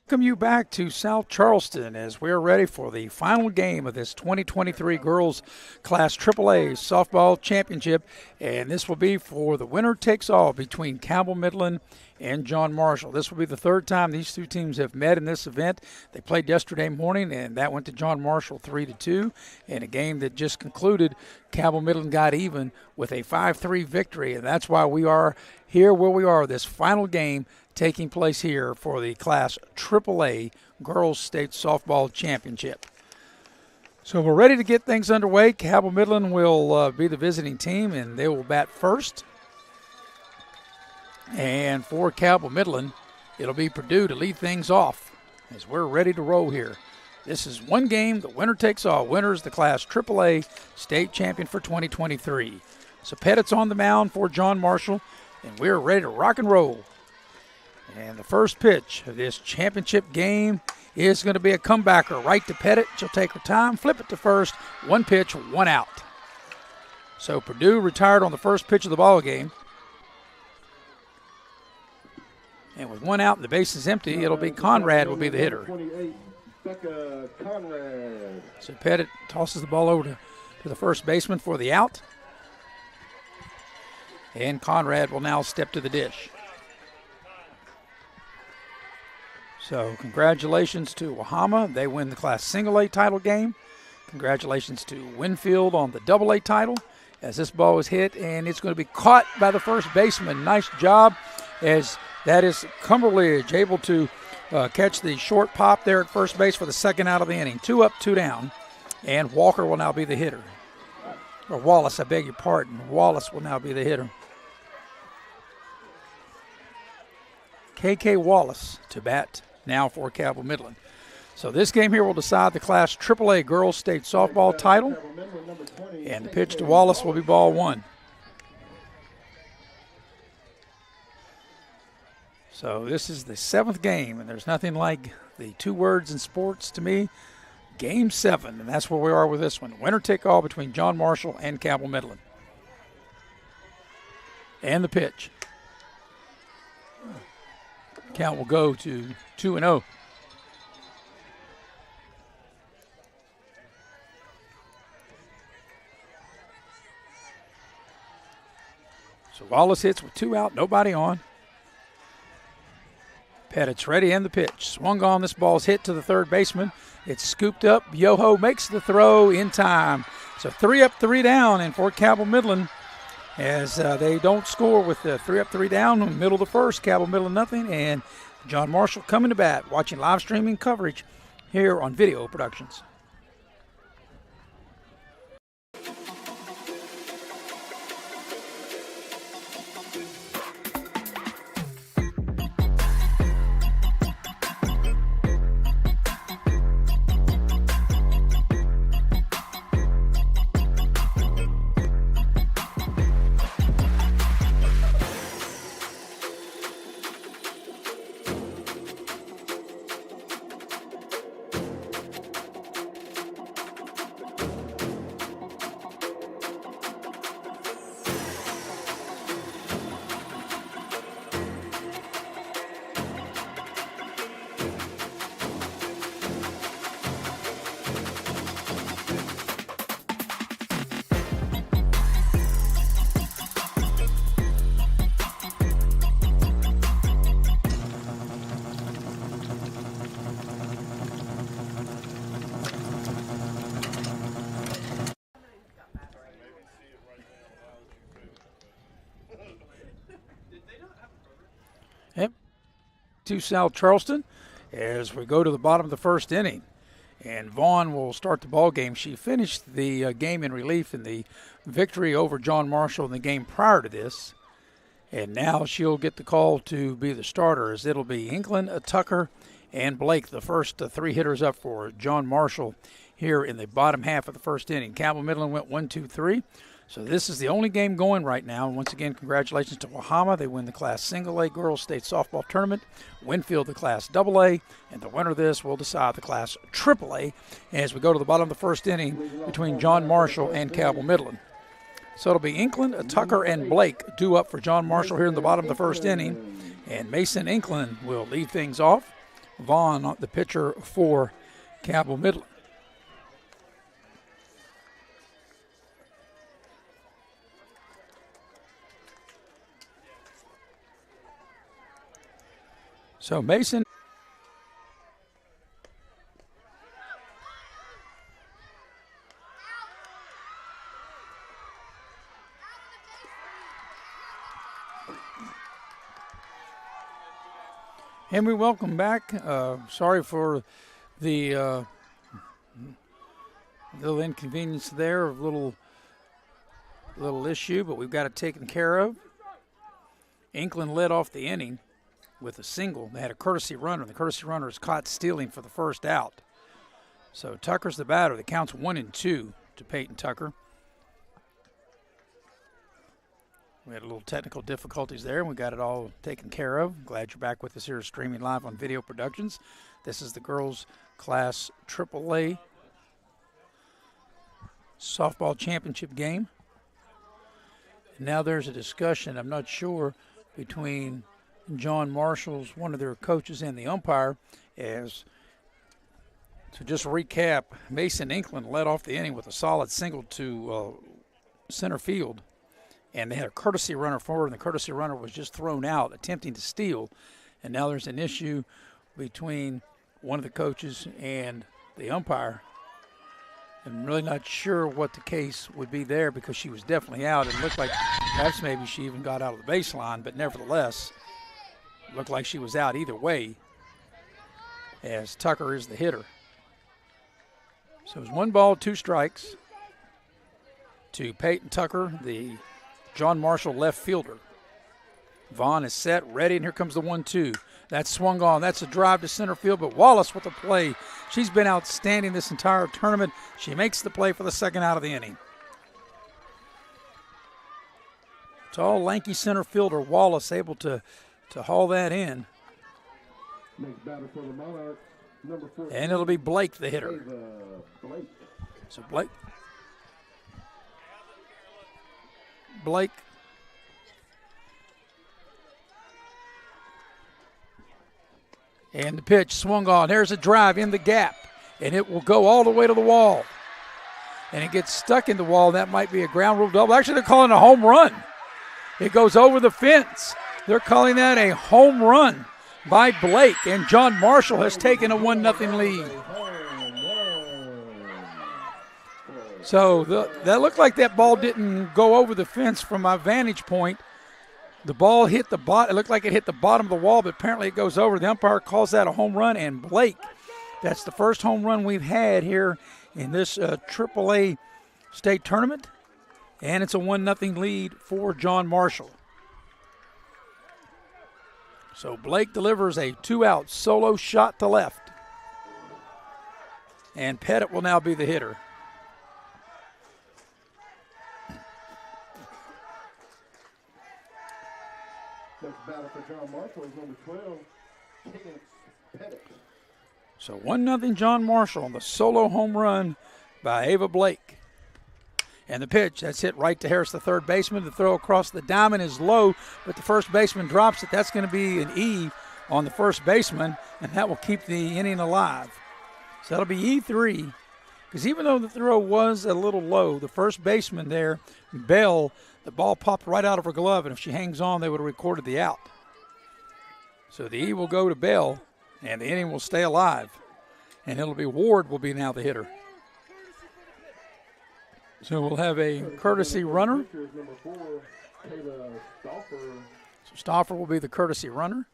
Welcome you back to South Charleston as we're ready for the final game of this 2023 Girls Class AAA Softball Championship, and this will be for the winner takes all between Cabell Midland and John Marshall. This will be the third time these two teams have met in this event. They played yesterday morning, and that went to John Marshall 3-2. In a game that just concluded, Cabell Midland got even with a 5-3 victory, and that's why we are here where we are, this final game taking place here for the Class AAA Girls State Softball Championship. So we're ready to get things underway. Cabell Midland will be the visiting team, and they will bat first. And for Cabell Midland, it'll be Purdue to lead things off as we're ready to roll here. This is one game, the winner takes all. Winner is the Class AAA State Champion for 2023. So Pettit's on the mound for John Marshall, and we're ready to rock and roll. And the first pitch of this championship game is going to be a comebacker right to Pettit. She'll take her time, flip it to first. One pitch, one out. So Purdue retired on the first pitch of the ball game. And with one out and the base is empty, it'll be Conrad will be the hitter. So Pettit tosses the ball over to the first baseman for the out. And Conrad will now step to the dish. So congratulations to Wahama. They win the Class Single A title game. Congratulations to Winfield on the Double A title as this ball is hit, and it's going to be caught by the first baseman. Nice job, as that is Cumberledge able to catch the short pop there at first base for the second out of the inning. 2 up, 2 down, and Walker will now be the hitter. Or Wallace, I beg your pardon. Wallace will now be the hitter. K.K. Wallace to bat now for Cabell Midland. So this game here will decide the Class AAA Girls State Softball title. And the pitch to Wallace will be ball one. So this is the 7th game, and there's nothing like the 2 words in sports to me. Game 7, and that's where we are with this one. Winner take all between John Marshall and Cabell Midland. And the pitch. Count will go to 2-0. So Wallace hits with 2 out, nobody on. Pettit's ready, and the pitch. Swung on, this ball's hit to the third baseman. It's scooped up. Yoho makes the throw in time. So 3 up, 3 down, and for Cabell Midland, as they don't score with the 3 up, 3 down in the middle of the first. Cabell Midland nothing, and John Marshall coming to bat, watching live streaming coverage here on Video Productions. To South Charleston as we go to the bottom of the first inning. And Vaughn will start the ball game. She finished the game in relief in the victory over John Marshall in the game prior to this. And now she'll get the call to be the starter, as it'll be Inkland, Tucker, and Blake, the first 3 hitters up for John Marshall here in the bottom half of the first inning. Cabell Midland went 1-2-3. So this is the only game going right now. And once again, congratulations to Wahama. They win the Class Single A Girls State Softball Tournament. Winfield the Class Double A. And the winner of this will decide the Class AAA as we go to the bottom of the first inning between John Marshall and Cabell Midland. So it'll be Inkland, Tucker, and Blake due up for John Marshall here in the bottom of the first inning. And Mason Inkland will lead things off. Vaughn, the pitcher for Cabell Midland. So Mason. And we welcome back. Sorry for the little inconvenience there, a little issue, but we've got it taken care of. England led off the inning with a single. They had a courtesy runner, and the courtesy runner is caught stealing for the first out. So Tucker's the batter. The count's 1-2 to Peyton Tucker. We had a little technical difficulties there, and we got it all taken care of. Glad you're back with us here streaming live on Video Productions. This is the girls' class AAA softball championship game. And now there's a discussion, I'm not sure, between John Marshall's, one of their coaches, and the umpire. As to just recap, Mason England led off the inning with a solid single to center field. And they had a courtesy runner forward, and the courtesy runner was just thrown out, attempting to steal. And now there's an issue between one of the coaches and the umpire. I'm really not sure what the case would be there because she was definitely out. It looked like perhaps maybe she even got out of the baseline, but nevertheless, it looked like she was out either way, as Tucker is the hitter. So it's 1 ball, 2 strikes to Peyton Tucker, the John Marshall left fielder. Vaughn is set, ready, and here comes the 1-2. That's swung on. That's a drive to center field, but Wallace with the play. She's been outstanding this entire tournament. She makes the play for the second out of the inning. Tall, lanky center fielder Wallace able to haul that in. Next batter for the Monarchs, number 14. And it'll be Blake, the hitter. So Blake. And the pitch swung on. There's a drive in the gap, and it will go all the way to the wall. And it gets stuck in the wall. That might be a ground rule double. Actually, they're calling a home run. It goes over the fence. They're calling that a home run by Blake, and John Marshall has taken a 1-0 lead. So that looked like that ball didn't go over the fence from my vantage point. The ball hit the bottom. It looked like it hit the bottom of the wall, but apparently it goes over. The umpire calls that a home run, and Blake, that's the first home run we've had here in this AAA state tournament, and it's a 1-0 lead for John Marshall. So Blake delivers a 2-out solo shot to left, and Pettit will now be the hitter. Next batter for John Marshall is number 12, Pettit. So 1-0 John Marshall on the solo home run by Ava Blake. And the pitch, that's hit right to Harris, the third baseman. The throw across the diamond is low, but the first baseman drops it. That's going to be an E on the first baseman, and that will keep the inning alive. So that'll be E3, because even though the throw was a little low, the first baseman there, Bell, the ball popped right out of her glove, and if she hangs on, they would have recorded the out. So the E will go to Bell, and the inning will stay alive. And it'll be Ward will be now the hitter. So we'll have a courtesy runner. So Stauffer will be the courtesy runner.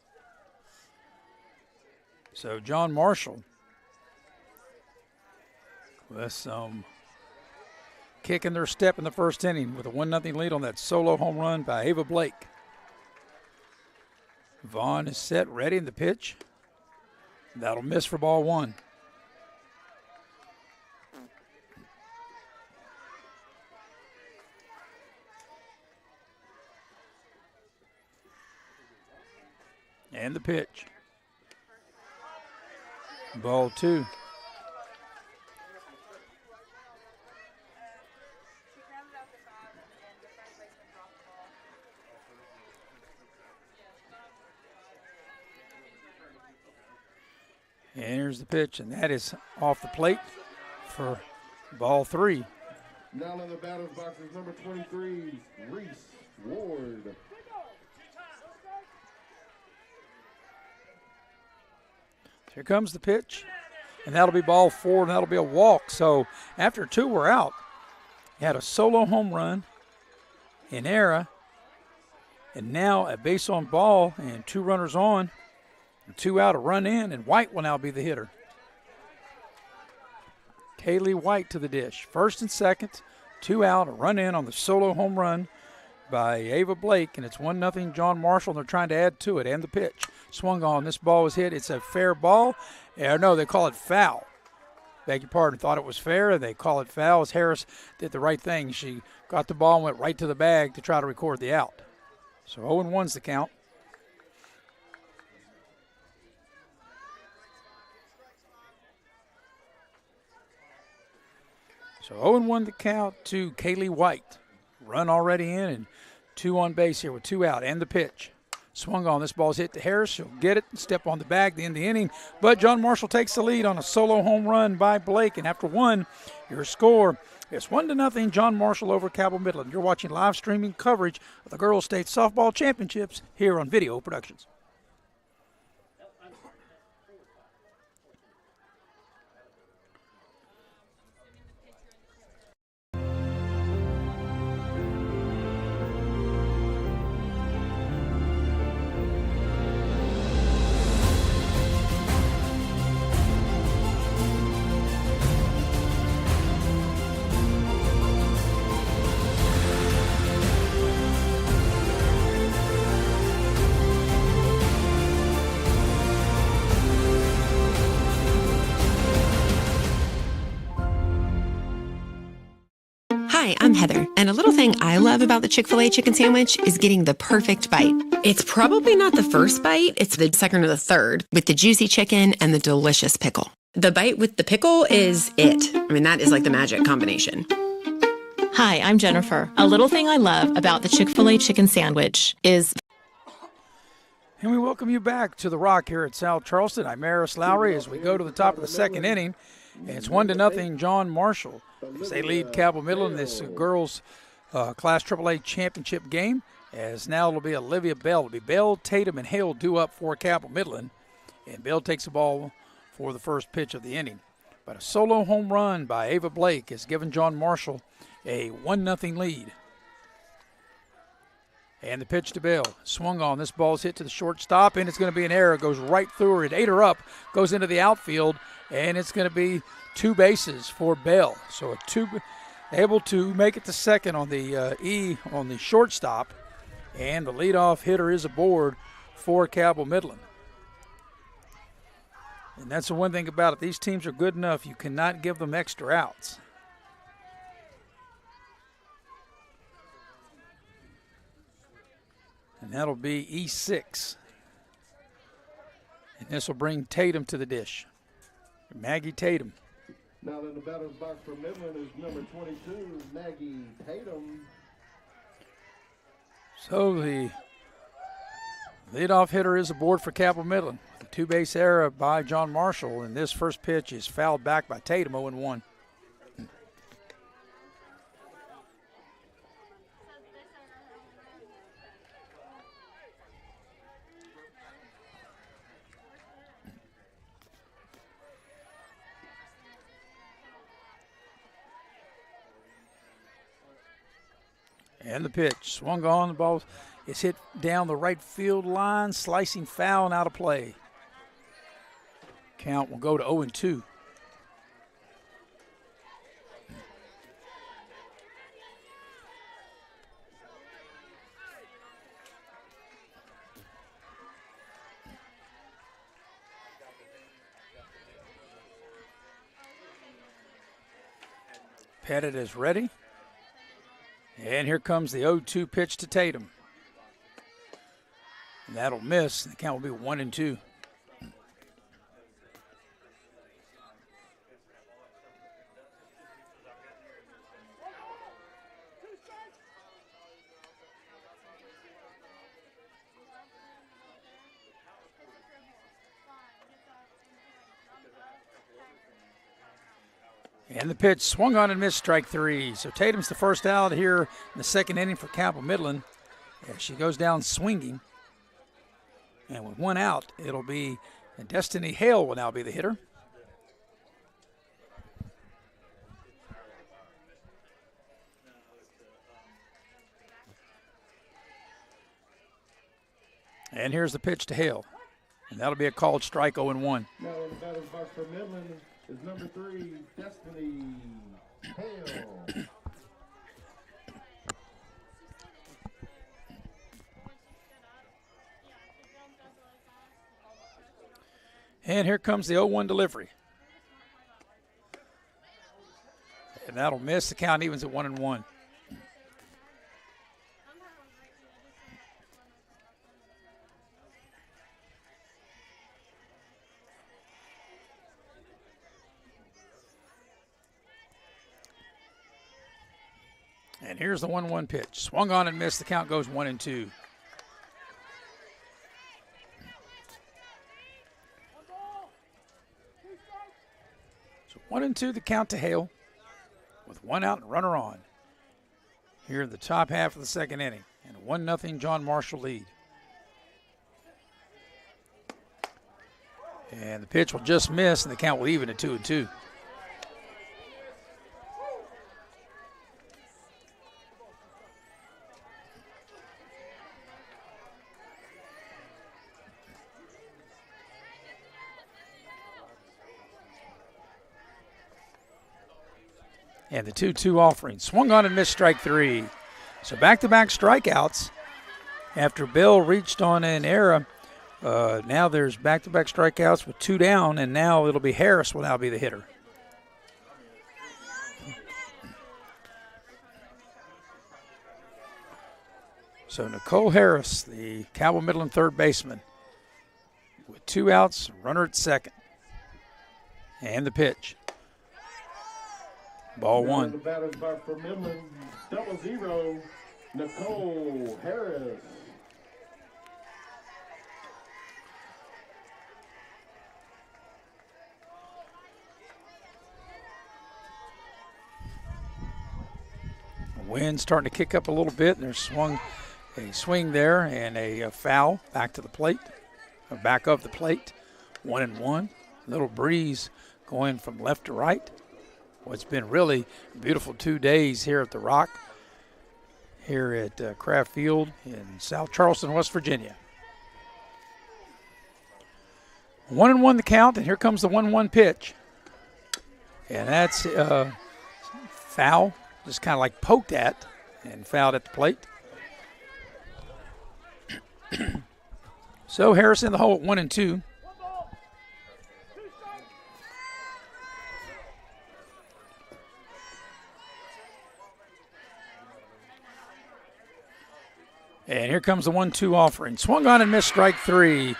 So John Marshall with some kick in their step in the first inning with a 1-0 lead on that solo home run by Ava Blake. Vaughn is set, ready in the pitch. That'll miss for ball 1. And the pitch. Ball 2. And here's the pitch, and that is off the plate for ball 3. Now in the batter's box is number 23, Reese Ward. Here comes the pitch, and that'll be ball 4, and that'll be a walk. So after 2 were out, he had a solo home run, an error, and now a base on ball and 2 runners on, and 2 out, a run in, and White will now be the hitter. Kaylee White to the dish. First and second, 2 out, a run in on the solo home run by Ava Blake, and it's 1-0 John Marshall, and they're trying to add to it. And the pitch swung on. This ball was hit. It's a fair ball. No, they call it foul. Beg your pardon. Thought it was fair, and they call it foul as Harris did the right thing. She got the ball and went right to the bag to try to record the out. So 0-1's the count. So 0-1 the count to Kaylee White. Run already in and 2 on base here with 2 out. And the pitch. Swung on. This ball's hit to Harris. She'll get it and step on the bag to end the inning. But John Marshall takes the lead on a solo home run by Blake. And after 1, your score is 1-0 John Marshall over Cabell Midland. You're watching live streaming coverage of the Girls State Softball Championships here on Video Productions. Hi, I'm Heather, and a little thing I love about the Chick-fil-A chicken sandwich is getting the perfect bite. It's probably not the first bite, it's the second or the third, with the juicy chicken and the delicious pickle. The bite with the pickle is it. I mean, that is like the magic combination. Hi, I'm Jennifer. A little thing I love about the Chick-fil-A chicken sandwich is... And we welcome you back to The Rock here at South Charleston. I'm Maris Lowry as we go to the top of the second inning. And it's 1-0 John Marshall as they lead Cabell Midland in this girls Class AAA championship game. As now it'll be Olivia Bell. It'll be Bell, Tatum, and Hale due up for Cabell Midland. And Bell takes the ball for the first pitch of the inning. But a solo home run by Ava Blake has given John Marshall a 1-0 lead. And the pitch to Bell. Swung on. This ball's hit to the shortstop, and it's going to be an error. It goes right through her. It ate her up, goes into the outfield, and it's going to be 2 bases for Bell. So able to make it to second on the E on the shortstop, and the leadoff hitter is aboard for Cabell Midland. And that's the one thing about it. These teams are good enough. You cannot give them extra outs. And that'll be E6. And this will bring Tatum to the dish. Maggie Tatum. Now in the batter's box for Midland is number 22, Maggie Tatum. So the leadoff hitter is aboard for Cabell Midland. The 2-base error by John Marshall, and this first pitch is fouled back by Tatum, 0-1. And the pitch, swung on, the ball is hit down the right field line, slicing foul and out of play. Count will go to 0-2. Pettit is ready. And here comes the 0-2 pitch to Tatum. And that'll miss. The count will be 1-2. And the pitch swung on and missed, strike 3. So Tatum's the first out here in the second inning for Cabell Midland. As she goes down swinging. And with 1 out, it'll be Destiny Hale will now be the hitter. And here's the pitch to Hale. And that'll be a called strike, 0-1. Now in the batter's box for Midland is number 3, Destiny Hale. And here comes the 0-1 delivery. And that'll miss. The count evens at 1-1. And here's the 1-1 pitch. Swung on and missed. The count goes 1-2. So 1-2 the count to Hale with 1 out and runner on. Here in the top half of the second inning. And a 1-0 John Marshall lead. And the pitch will just miss, and the count will even at 2-2. And the 2-2 offering. Swung on and missed, strike 3. So back-to-back strikeouts after Bill reached on an error. Now there's back-to-back strikeouts with 2 down, and now it'll be Harris will now be the hitter. So Nicole Harris, the Cabell Midland third baseman, with 2 outs, runner at second. And the pitch. Ball 1. The batter's box for Midland, 0-0, Nicole Harris. The wind's starting to kick up a little bit, and there's a swing there and a foul back to the plate, or back of the plate. 1-1. Little breeze going from left to right. Well, it's been really beautiful 2 days here at the Rock, here at Kraft Field in South Charleston, West Virginia. 1-1 the count, and here comes the 1-1 pitch. And that's foul, just kind of like poked at and fouled at the plate. So Harris in the hole at 1-2. And here comes the 1-2 offering. Swung on and missed, strike 3.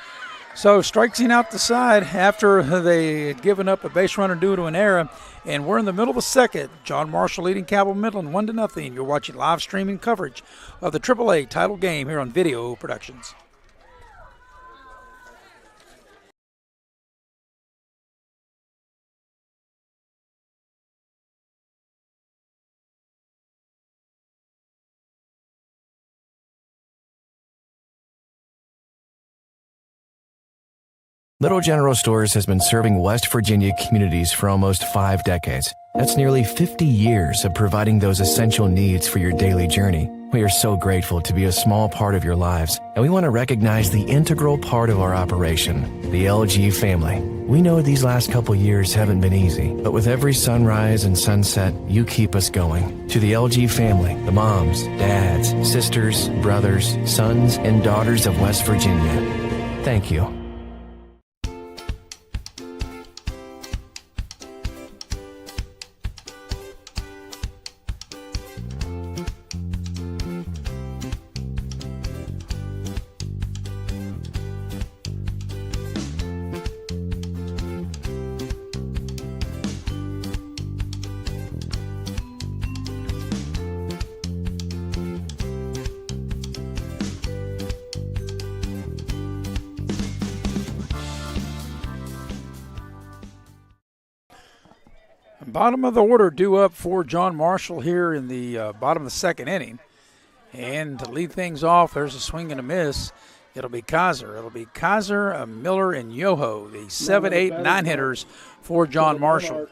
So strikes him out the side after they had given up a base runner due to an error. And we're in the middle of the second. John Marshall leading Cabell Midland 1-0. You're watching live streaming coverage of the AAA title game here on Video Productions. Little General Stores has been serving West Virginia communities for almost 5 decades. That's nearly 50 years of providing those essential needs for your daily journey. We are so grateful to be a small part of your lives, and we want to recognize the integral part of our operation, the LG family. We know these last couple years haven't been easy, but with every sunrise and sunset, you keep us going. To the LG family, the moms, dads, sisters, brothers, sons, and daughters of West Virginia, thank you. Bottom of the order due up for John Marshall here in the bottom of the second inning. And to lead things off, there's a swing and a miss. It'll be Kaiser. It'll be Kaiser, Miller, and Yoho, the 7, 8, 9 hitters for John Marshall.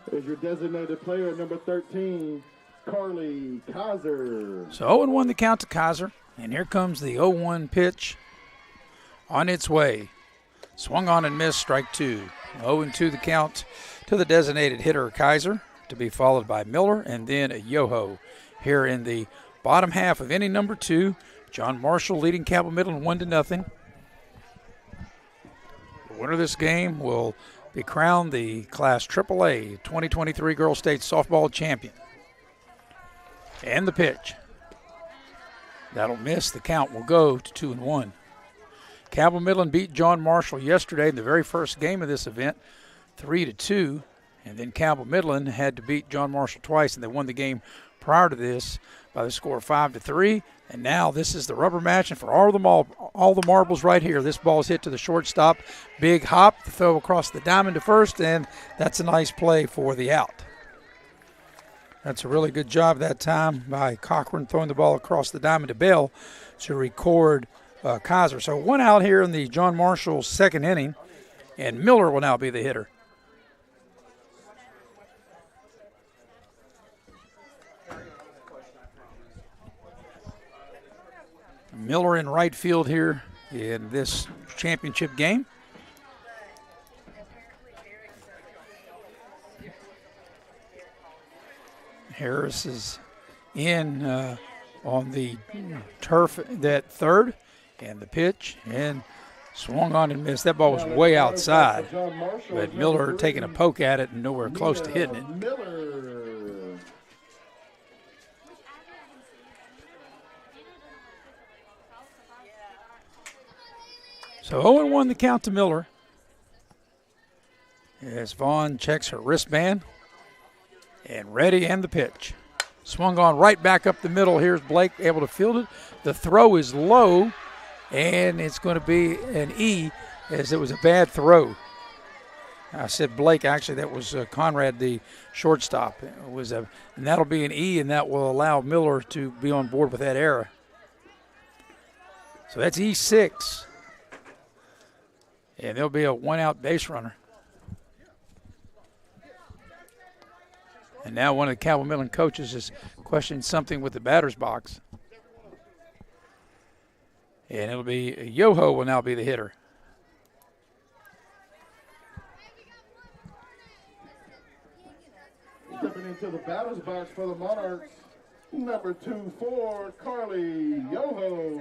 Is your designated player, number 13, Carly Kaiser. So 0-1 the count to Kaiser. And here comes the 0-1 pitch on its way. Swung on and missed, strike 2. 0-2 the count to the designated hitter, Kaiser, to be followed by Miller and then Yoho. Here in the bottom half of inning number 2, John Marshall leading Cabell Midland 1-0. The winner of this game will be crowned the Class AAA 2023 Girls State Softball Champion. And the pitch. That'll miss. The count will go to 2-1. Cabell Midland beat John Marshall yesterday in the very first game of this event, 3-2. And then Cabell Midland had to beat John Marshall twice, and they won the game prior to this by the score of 5-3. And now this is the rubber match, and for all the marbles right here, this ball is hit to the shortstop. Big hop, the throw across the diamond to first, and that's a nice play for the out. That's a really good job that time by Cochran throwing the ball across the diamond to Bell to record Kaiser. So 1 out here in the John Marshall second inning, and Miller will now be the hitter. Miller in right field here in this championship game. Harris is in on the turf at third, and the pitch, and swung on and missed. That ball was way outside, but Miller taking a poke at it and nowhere close to hitting it. So 0-1 the count to Miller. As Vaughn checks her wristband. And ready, and the pitch. Swung on right back up the middle. Here's Blake able to field it. The throw is low, and it's going to be an E, as it was a bad throw. I said Blake, actually that was Conrad, the shortstop. And that'll be an E, and that will allow Miller to be on board with that error. So that's E6. And there'll be a 1-out base runner. And now one of the Cabell Midland coaches is questioning something with the batter's box. And it'll be Yoho will now be the hitter. Stepping into the batter's box for the Monarchs, number 24, Carly Yoho.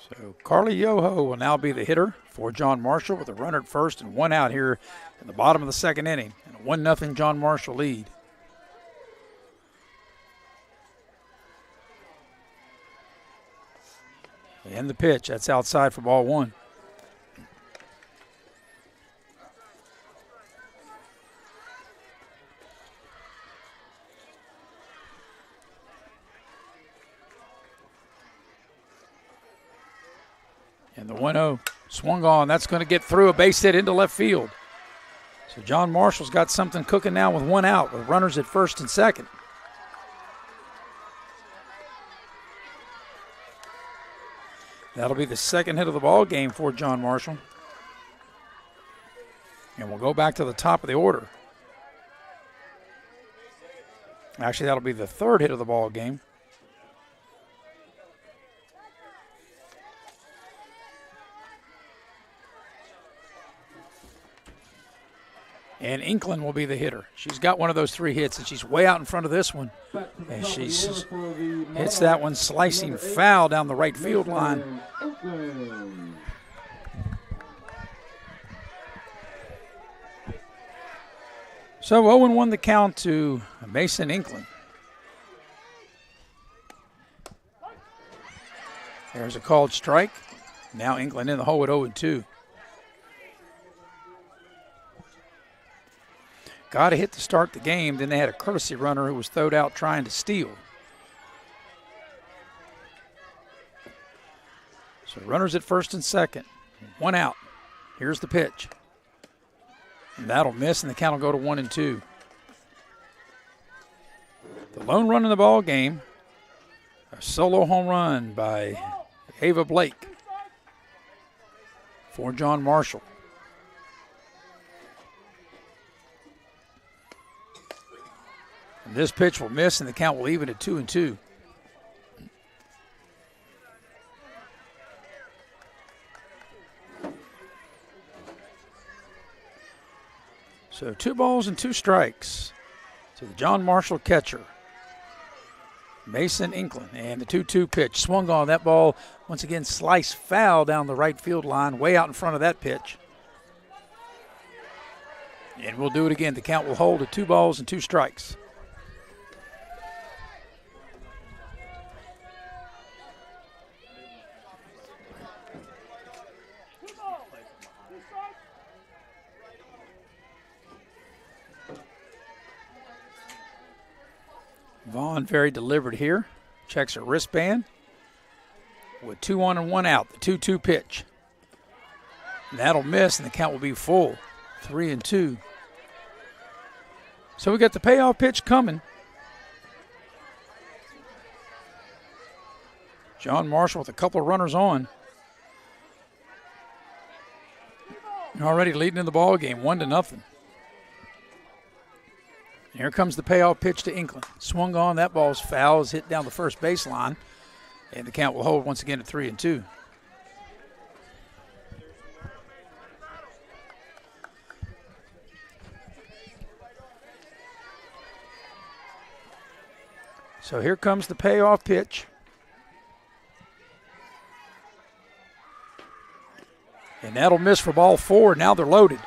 So Carly Yoho will now be the hitter for John Marshall with a runner at first and 1 out here in the bottom of the second inning. And a 1-0 John Marshall lead. And the pitch, that's outside for ball 1. And the 1-0 swung on. That's going to get through a base hit into left field. So John Marshall's got something cooking now with 1 out with runners at first and second. That'll be the second hit of the ball game for John Marshall. And we'll go back to the top of the order. Actually, that'll be the third hit of the ball game. And Inkland will be the hitter. She's got one of those 3 hits, and she's way out in front of this one. And she hits that one slicing foul down the right field line. So 0-1 the count to Mason Inkland. There's a called strike. Now Inkland in the hole at 0-2. Got a hit to start the game. Then they had a courtesy runner who was thrown out trying to steal. So runners at first and second. 1 out. Here's the pitch. And that'll miss, and the count will go to 1-2. The lone run in the ball game, a solo home run by Ava Blake for John Marshall. And this pitch will miss, and the count will even at 2-2. So 2 balls and 2 strikes to the John Marshall catcher, Mason Inkland. And the 2-2 pitch swung on. That ball, once again, sliced foul down the right field line, way out in front of that pitch. And we'll do it again. The count will hold at 2 balls and 2 strikes. Vaughn very deliberate here. Checks her wristband with 2 on and 1 out. The 2-2 pitch. And that'll miss, and the count will be full. 3-2. So we got the payoff pitch coming. John Marshall with a couple of runners on. Already leading in the ball game, 1-0. Here comes the payoff pitch to Inkland. Swung on, that ball's foul, is hit down the first baseline, and the count will hold once again at 3-2. So here comes the payoff pitch. And that'll miss for ball 4. Now they're loaded.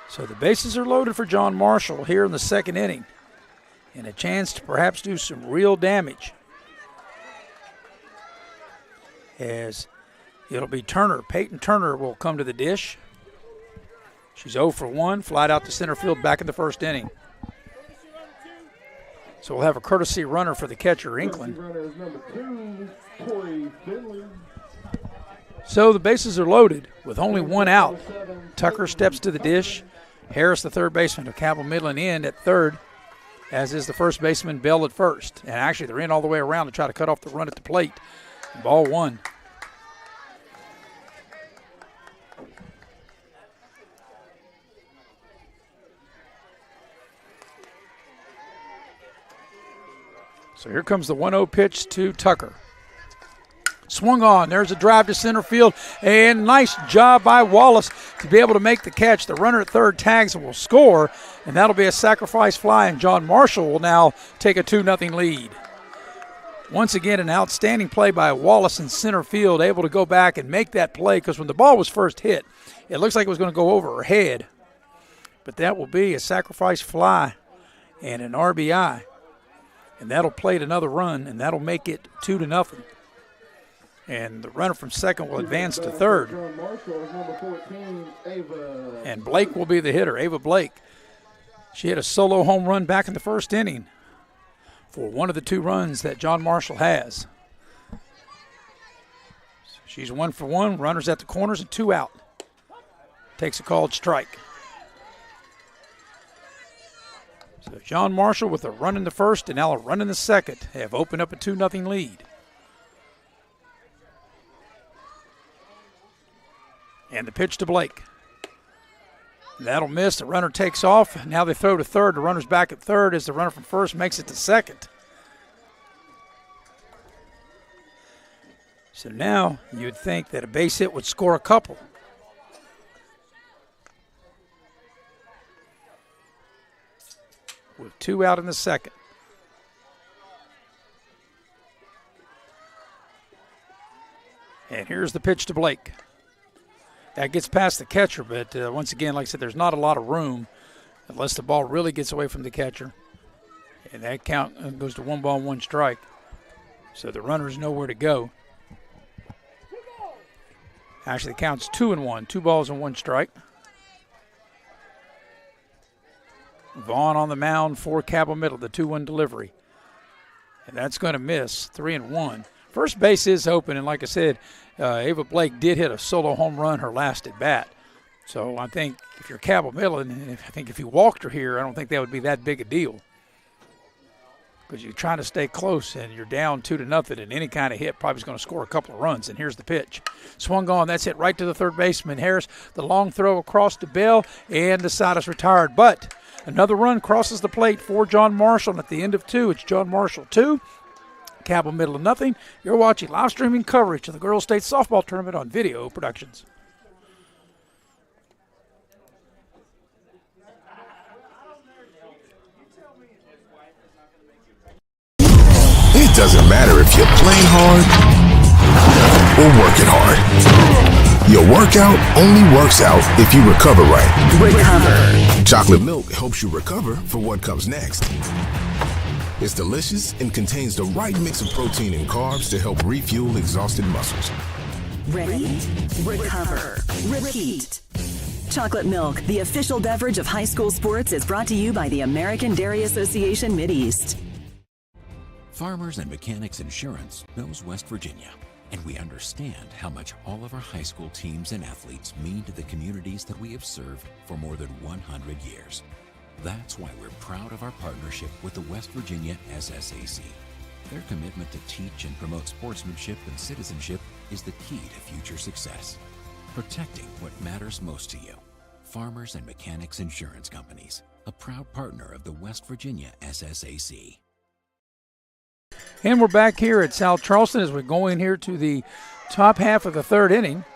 So the bases are loaded for John Marshall here in the second inning. And a chance to perhaps do some real damage. As it'll be Turner. Peyton Turner will come to the dish. She's 0 for 1, flied out to center field back in the first inning. So we'll have a courtesy runner for the catcher, Inkland. So the bases are loaded with only 1 out. Tucker steps to the dish. Harris, the third baseman of Cabell Midland, in at third, as is the first baseman, Bell, at first. And actually, they're in all the way around to try to cut off the run at the plate. Ball 1. So here comes the 1-0 pitch to Tucker. Swung on. There's a drive to center field. And nice job by Wallace to be able to make the catch. The runner at third tags and will score. And that'll be a sacrifice fly. And John Marshall will now take a 2-0 lead. Once again, an outstanding play by Wallace in center field, able to go back and make that play, because when the ball was first hit, it looks like it was going to go over her head. But that will be a sacrifice fly and an RBI. And that'll plate another run, and that'll make it 2-0. And the runner from second will advance to third. And Blake will be the hitter, Ava Blake. She hit a solo home run back in the first inning for one of the 2 runs that John Marshall has. She's 1 for 1, runners at the corners and 2 out. Takes a called strike. So John Marshall with a run in the first and now a run in the second have opened up a 2-0 lead. And the pitch to Blake. That'll miss. The runner takes off. Now they throw to third. The runner's back at third as the runner from first makes it to second. So now you'd think that a base hit would score a couple. With 2 out in the second. And here's the pitch to Blake. That gets past the catcher, but once again, like I said, there's not a lot of room unless the ball really gets away from the catcher. And that count goes to 1 ball, 1 strike. So the runner's nowhere to go. Actually, the count's 2-1, 2 balls and 1 strike. Vaughn on the mound for Cabell Midland, the 2-1 delivery. And that's going to miss, 3-1. First base is open, and like I said, Ava Blake did hit a solo home run her last at bat. So I think if you're Cabell Midland, I think if you walked her here, I don't think that would be that big a deal. Because you're trying to stay close, and you're down 2-0, and any kind of hit probably is going to score a couple of runs. And here's the pitch. Swung on. That's hit right to the third baseman, Harris. The long throw across to Bell, and the side is retired. But another run crosses the plate for John Marshall. And at the end of 2, it's John Marshall 2, Cabell Midland nothing. You're watching live streaming coverage of the Girls State Softball Tournament on Video Productions. It doesn't matter if you're playing hard or working hard. Your workout only works out if you recover right. Recover. Chocolate milk helps you recover for what comes next. It's delicious and contains the right mix of protein and carbs to help refuel exhausted muscles. Ready? Recover. Repeat. Chocolate milk, the official beverage of high school sports, is brought to you by the American Dairy Association Mideast. Farmers and Mechanics Insurance knows West Virginia, and we understand how much all of our high school teams and athletes mean to the communities that we have served for more than 100 years. That's why we're proud of our partnership with the West Virginia SSAC. Their commitment to teach and promote sportsmanship and citizenship is the key to future success. Protecting what matters most to you. Farmers and Mechanics Insurance Companies, a proud partner of the West Virginia SSAC. And we're back here at South Charleston as we go in here to the top half of the third inning.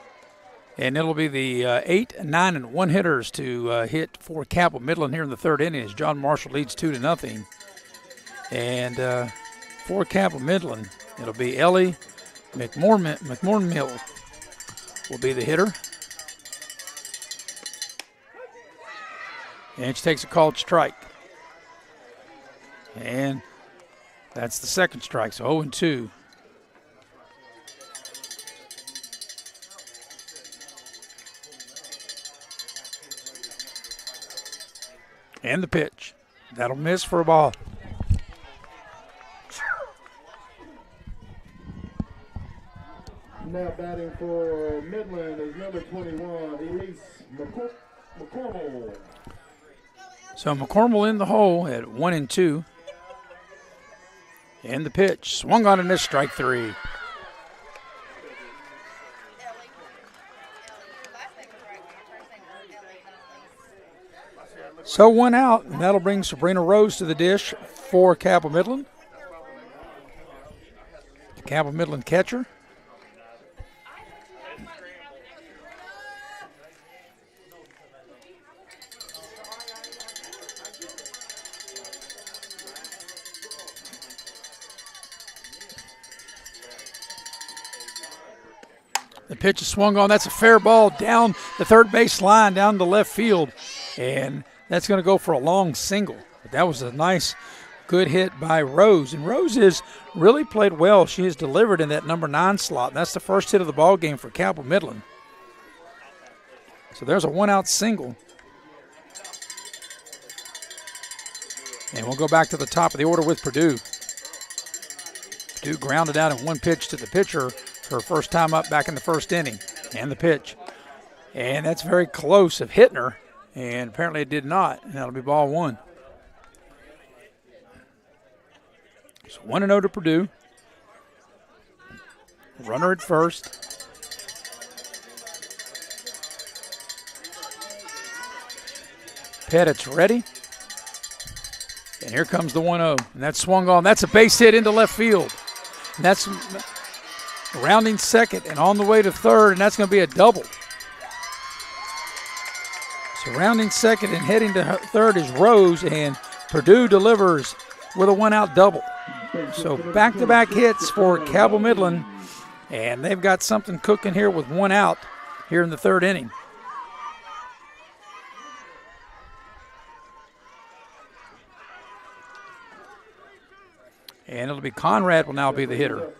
And it'll be the 8, 9, and 1 hitters to hit for Cabell Midland here in the third inning as John Marshall leads 2-0. And for Cabell Midland, it'll be Ellie McMormill will be the hitter. And she takes a called strike. And that's the second strike, so 0-2. And the pitch. That'll miss for a ball. Now batting for Midland is number 21, Elise McCormill. So McCormill in the hole at 1-2. And the pitch. Swung on and missed, strike 3. So 1 out, and that'll bring Sabrina Rose to the dish for Cabell Midland. The Cabell Midland catcher. The pitch is swung on. That's a fair ball down the third base line, down the left field. And that's going to go for a long single. But that was a nice, good hit by Rose. And Rose has really played well. She has delivered in that number 9 slot. And that's the first hit of the ball game for Cabell Midland. So there's a 1-out single. And we'll go back to the top of the order with Purdue. Purdue grounded out in 1 pitch to the pitcher. Her first time up back in the first inning. And the pitch. And that's very close of hitting her. And apparently it did not. And that'll be ball 1. So 1-0 to Purdue. Runner at first. Pettit's ready. And here comes the 1-0. And that's swung on. That's a base hit into left field. And that's rounding second and on the way to third, and that's going to be a double. So rounding second and heading to third is Rose, and Purdue delivers with a 1-out double. So back-to-back hits for Cabell Midland, and they've got something cooking here with 1 out here in the third inning. And it'll be Conrad will now be the hitter.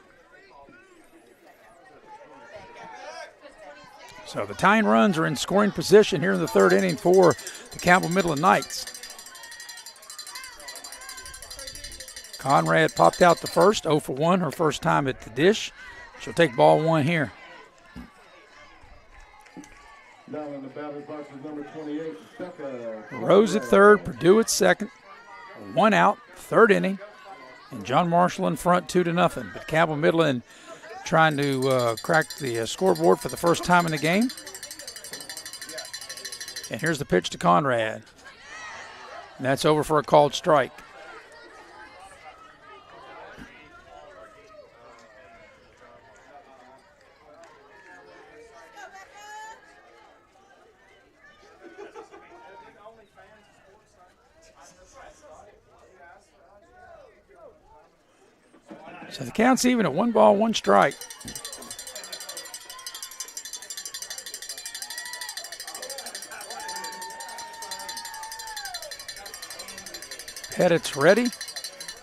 So the tying runs are in scoring position here in the third inning for the Cabell Midland Knights. Conrad popped out the first, 0 for 1, her first time at the dish. She'll take ball 1 here. Now in the batter's box is number 28, Becca. Rose at third, Purdue at second. 1 out, third inning. And John Marshall in front, 2-0. But Cabell Midland trying to crack the scoreboard for the first time in the game. And here's the pitch to Conrad. And that's over for a called strike. So the count's even at 1 ball, 1 strike. Pettit's ready.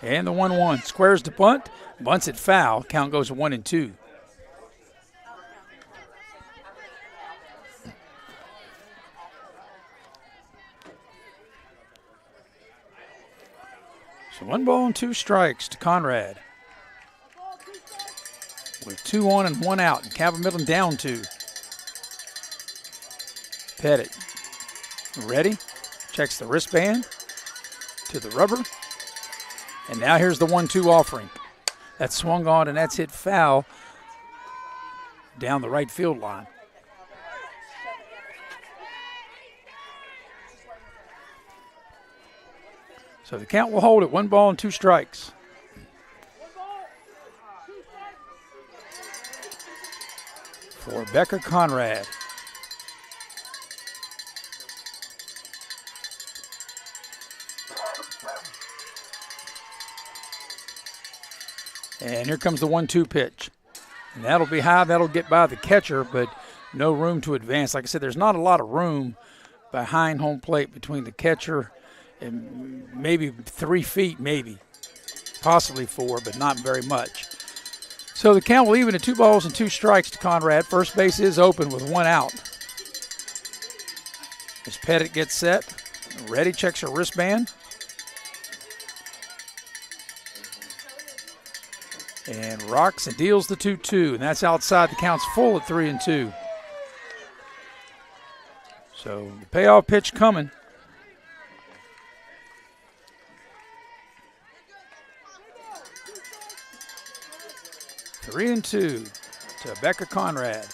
And the 1-1. Squares to bunt. Bunts it foul. Count goes to 1-2. So 1 ball and 2 strikes to Conrad. With 2 on and 1 out. And Cabell Midland down 2. Pettit. Ready. Checks the wristband to the rubber. And now here's the 1-2 offering. That's swung on and that's hit foul down the right field line. So the count will hold at 1 ball and 2 strikes. For Becca Conrad. And here comes the 1-2 pitch. And that'll be high. That'll get by the catcher, but no room to advance. Like I said, there's not a lot of room behind home plate between the catcher and maybe 3 feet, maybe. Possibly 4, but not very much. So the count will even at 2 balls and 2 strikes to Conrad. First base is open with 1 out. As Pettit gets set, ready, checks her wristband. And rocks and deals the 2-2, and that's outside. The count's full at 3-2. So the payoff pitch coming. Three and 2 to Becca Conrad.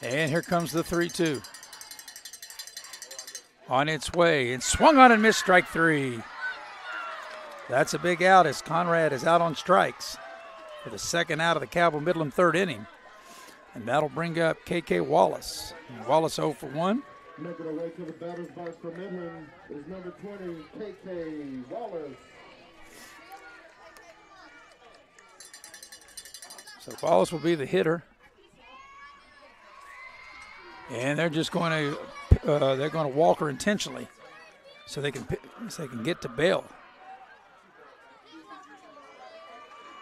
And here comes the 3-2. On its way, and swung on and missed, strike 3. That's a big out as Conrad is out on strikes for the second out of the Cabell Midland third inning. And that'll bring up KK Wallace. And Wallace 0 for 1. Making her way to the batter's box for Midland is number 20, KK Wallace. So Wallace will be the hitter. And they're just going to walk her intentionally so they can get to Bell.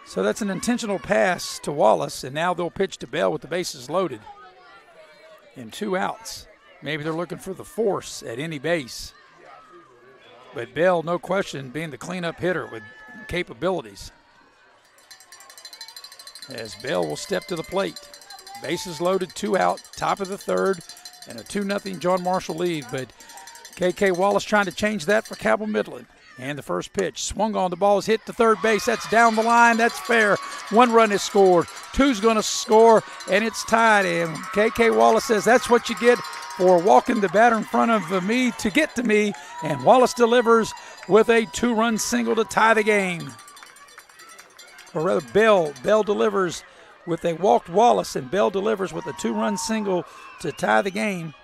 So that's an intentional pass to Wallace, and now they'll pitch to Bell with the bases loaded and 2 outs. Maybe they're looking for the force at any base. But Bell, no question, being the cleanup hitter with capabilities. As Bell will step to the plate. Bases loaded, 2 out, top of the third, and a 2-0 John Marshall lead. But KK Wallace trying to change that for Cabell Midland. And the first pitch, swung on, the ball is hit to third base. That's down the line, that's fair. 1 run is scored, 2's going to score, and it's tied. And KK Wallace says that's what you get for walking the batter in front of me to get to me. And Wallace delivers with a 2-run single to tie the game. Or rather, Bell delivers with a walked Wallace, and Bell delivers with a 2-run single to tie the game.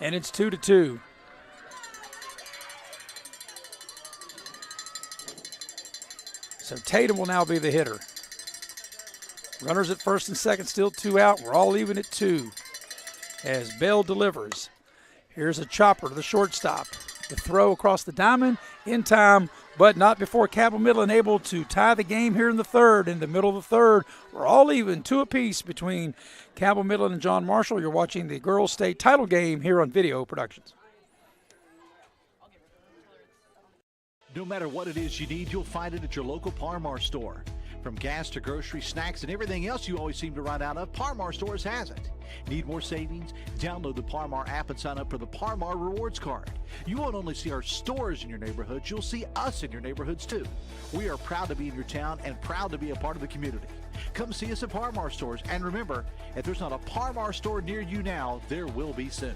And it's 2-2. So Tatum will now be the hitter. Runners at first and second, still 2 out. We're all even at 2 as Bell delivers. Here's a chopper to the shortstop. The throw across the diamond in time but not before Cabell Midland able to tie the game here in the third. In the middle of the third, we're all even, 2 apiece between Cabell Midland and John Marshall. You're watching the girls' state title game here on Video Productions. No matter what it is you need, you'll find it at your local Par-Mar store. From gas to groceries, snacks, and everything else you always seem to run out of, Par-Mar stores has it. Need more savings? Download the Par-Mar app and sign up for the Par-Mar Rewards Card. You won't only see our stores in your neighborhoods, you'll see us in your neighborhoods too. We are proud to be in your town and proud to be a part of the community. Come see us at Par-Mar stores, and remember, if there's not a Par-Mar store near you now, there will be soon.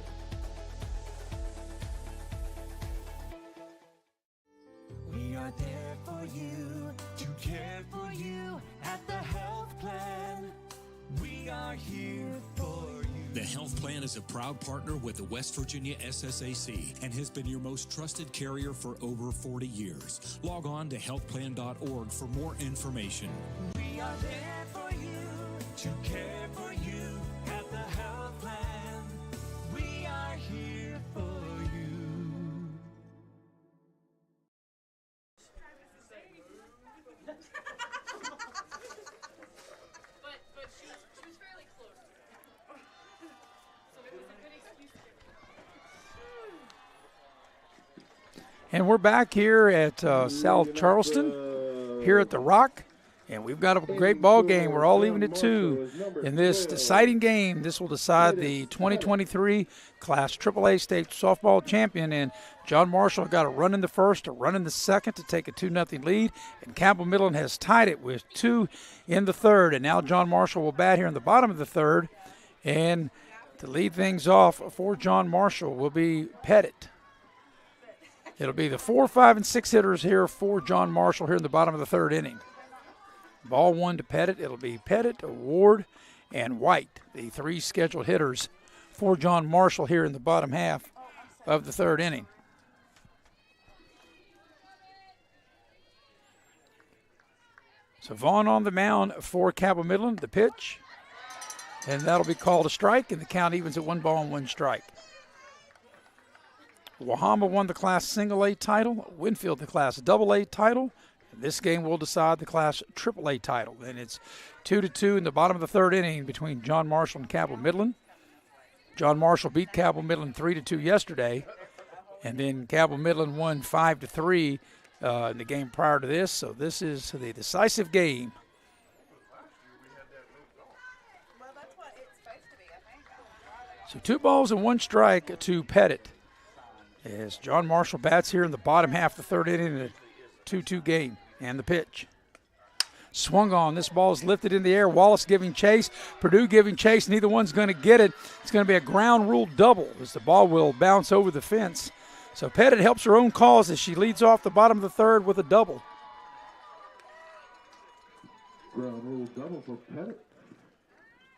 We are there for you, to care for you at the health plan. We are here for you. The Health Plan is a proud partner with the West Virginia SSAC and has been your most trusted carrier for over 40 years. Log on to healthplan.org for more information. We are there for you, to care for you at the health plan. We are here for you. But she was fairly close. So it was a good excuse. And we're back here at South Charleston, here at the Rock. And we've got a great ball game. We're all even at 2 in this deciding game. This will decide the 2023 Class AAA State Softball Champion. And John Marshall got a run in the first, a run in the second to take a 2-0 lead. And Cabell Midland has tied it with 2 in the third. And now John Marshall will bat here in the bottom of the third. And to lead things off for John Marshall will be Pettit. It'll be the 4, 5, and 6 hitters here for John Marshall here in the bottom of the third inning. Ball 1 to Pettit. It'll be Pettit, Ward, and White, the 3 scheduled hitters for John Marshall here in the bottom half of the third inning. So Vaughn on the mound for Cabell Midland, the pitch. And that'll be called a strike, and the count evens at 1 ball and 1 strike. Wahama won the Class Single A title, Winfield the Class Double A title. This game will decide the Class AAA title. And it's 2-2 in the bottom of the third inning between John Marshall and Cabell Midland. John Marshall beat Cabell Midland 3-2 yesterday. And then Cabell Midland won 5-3 in the game prior to this. So this is the decisive game. So 2 balls and 1 strike to Pettit as John Marshall bats here in the bottom half of the third inning in a 2-2 game. And the pitch. Swung on. This ball is lifted in the air. Wallace giving chase. Purdue giving chase. Neither one's going to get it. It's going to be a ground rule double as the ball will bounce over the fence. So Pettit helps her own cause as she leads off the bottom of the third with a double. Ground rule double for Pettit.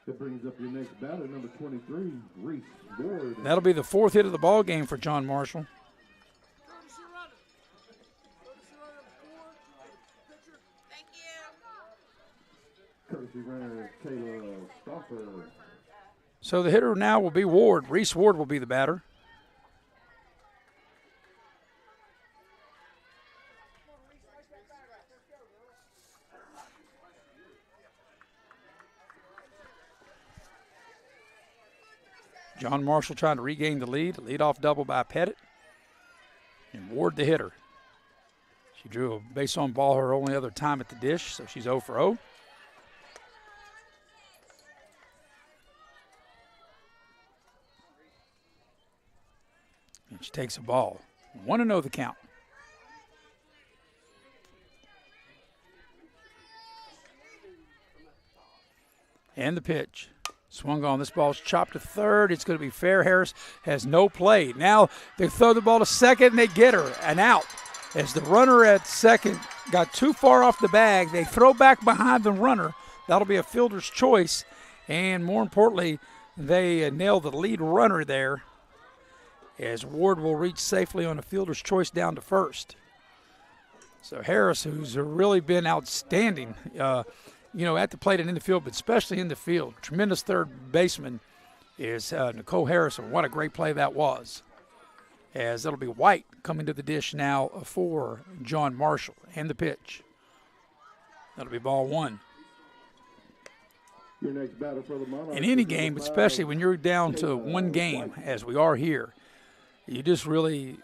That brings up your next batter, number 23, Reese Ward. That'll be the 4th hit of the ball game for John Marshall. Courtesy runner Kayla Stoffer. So the hitter now will be Ward. Reese Ward will be the batter. John Marshall trying to regain the lead. Leadoff double by Pettit. And Ward the hitter. She drew a base on ball her only other time at the dish, so she's 0 for 0. And she takes a ball. 1-0 the count. And the pitch. Swung on. This ball's chopped to third. It's going to be fair. Harris has no play. Now they throw the ball to second, and they get her. An out. As the runner at second got too far off the bag, they throw back behind the runner. That'll be a fielder's choice. And more importantly, they nail the lead runner there as Ward will reach safely on a fielder's choice down to first. So Harris, who's really been outstanding, at the plate and in the field, but especially in the field. Tremendous third baseman is Nicole Harrison. What a great play that was. As it'll be White coming to the dish now for John Marshall. And the pitch. That'll be ball one. Your next batter for the Monarchs. In any game, especially when you're down to one game, as we are here, you just really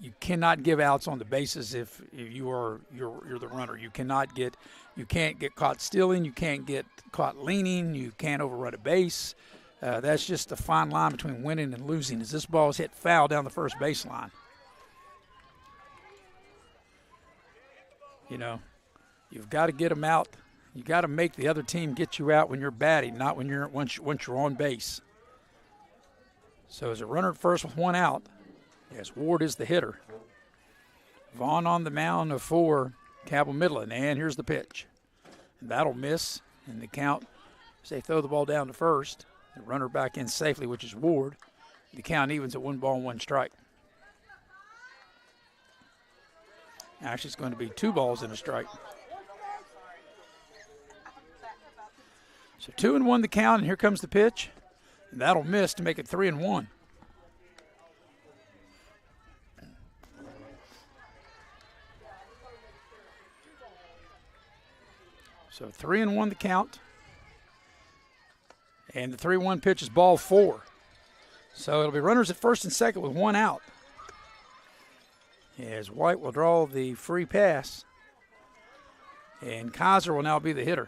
you cannot give outs on the bases if you're the runner. You can't get caught stealing. You can't get caught leaning. You can't overrun a base. That's just a fine line between winning and losing. As this ball is hit foul down the first baseline. You know, you've got to get them out. You got to make the other team get you out when you're batting, not when once you're on base. So as a runner at first with one out, as Ward is the hitter. Vaughn on the mound for Cabell Midland, and here's the pitch. And that'll miss, and the count as they throw the ball down to first. The runner back in safely, which is Ward. The count evens at 1-1 strike. Actually, it's going to be 2 balls and a strike. So 2-1 the count, and here comes the pitch. And that'll miss to make it 3-1. So 3-1 the count. And the 3-1 pitch is ball 4. So it'll be runners at first and second with 1 out. As White will draw the free pass. And Kaiser will now be the hitter.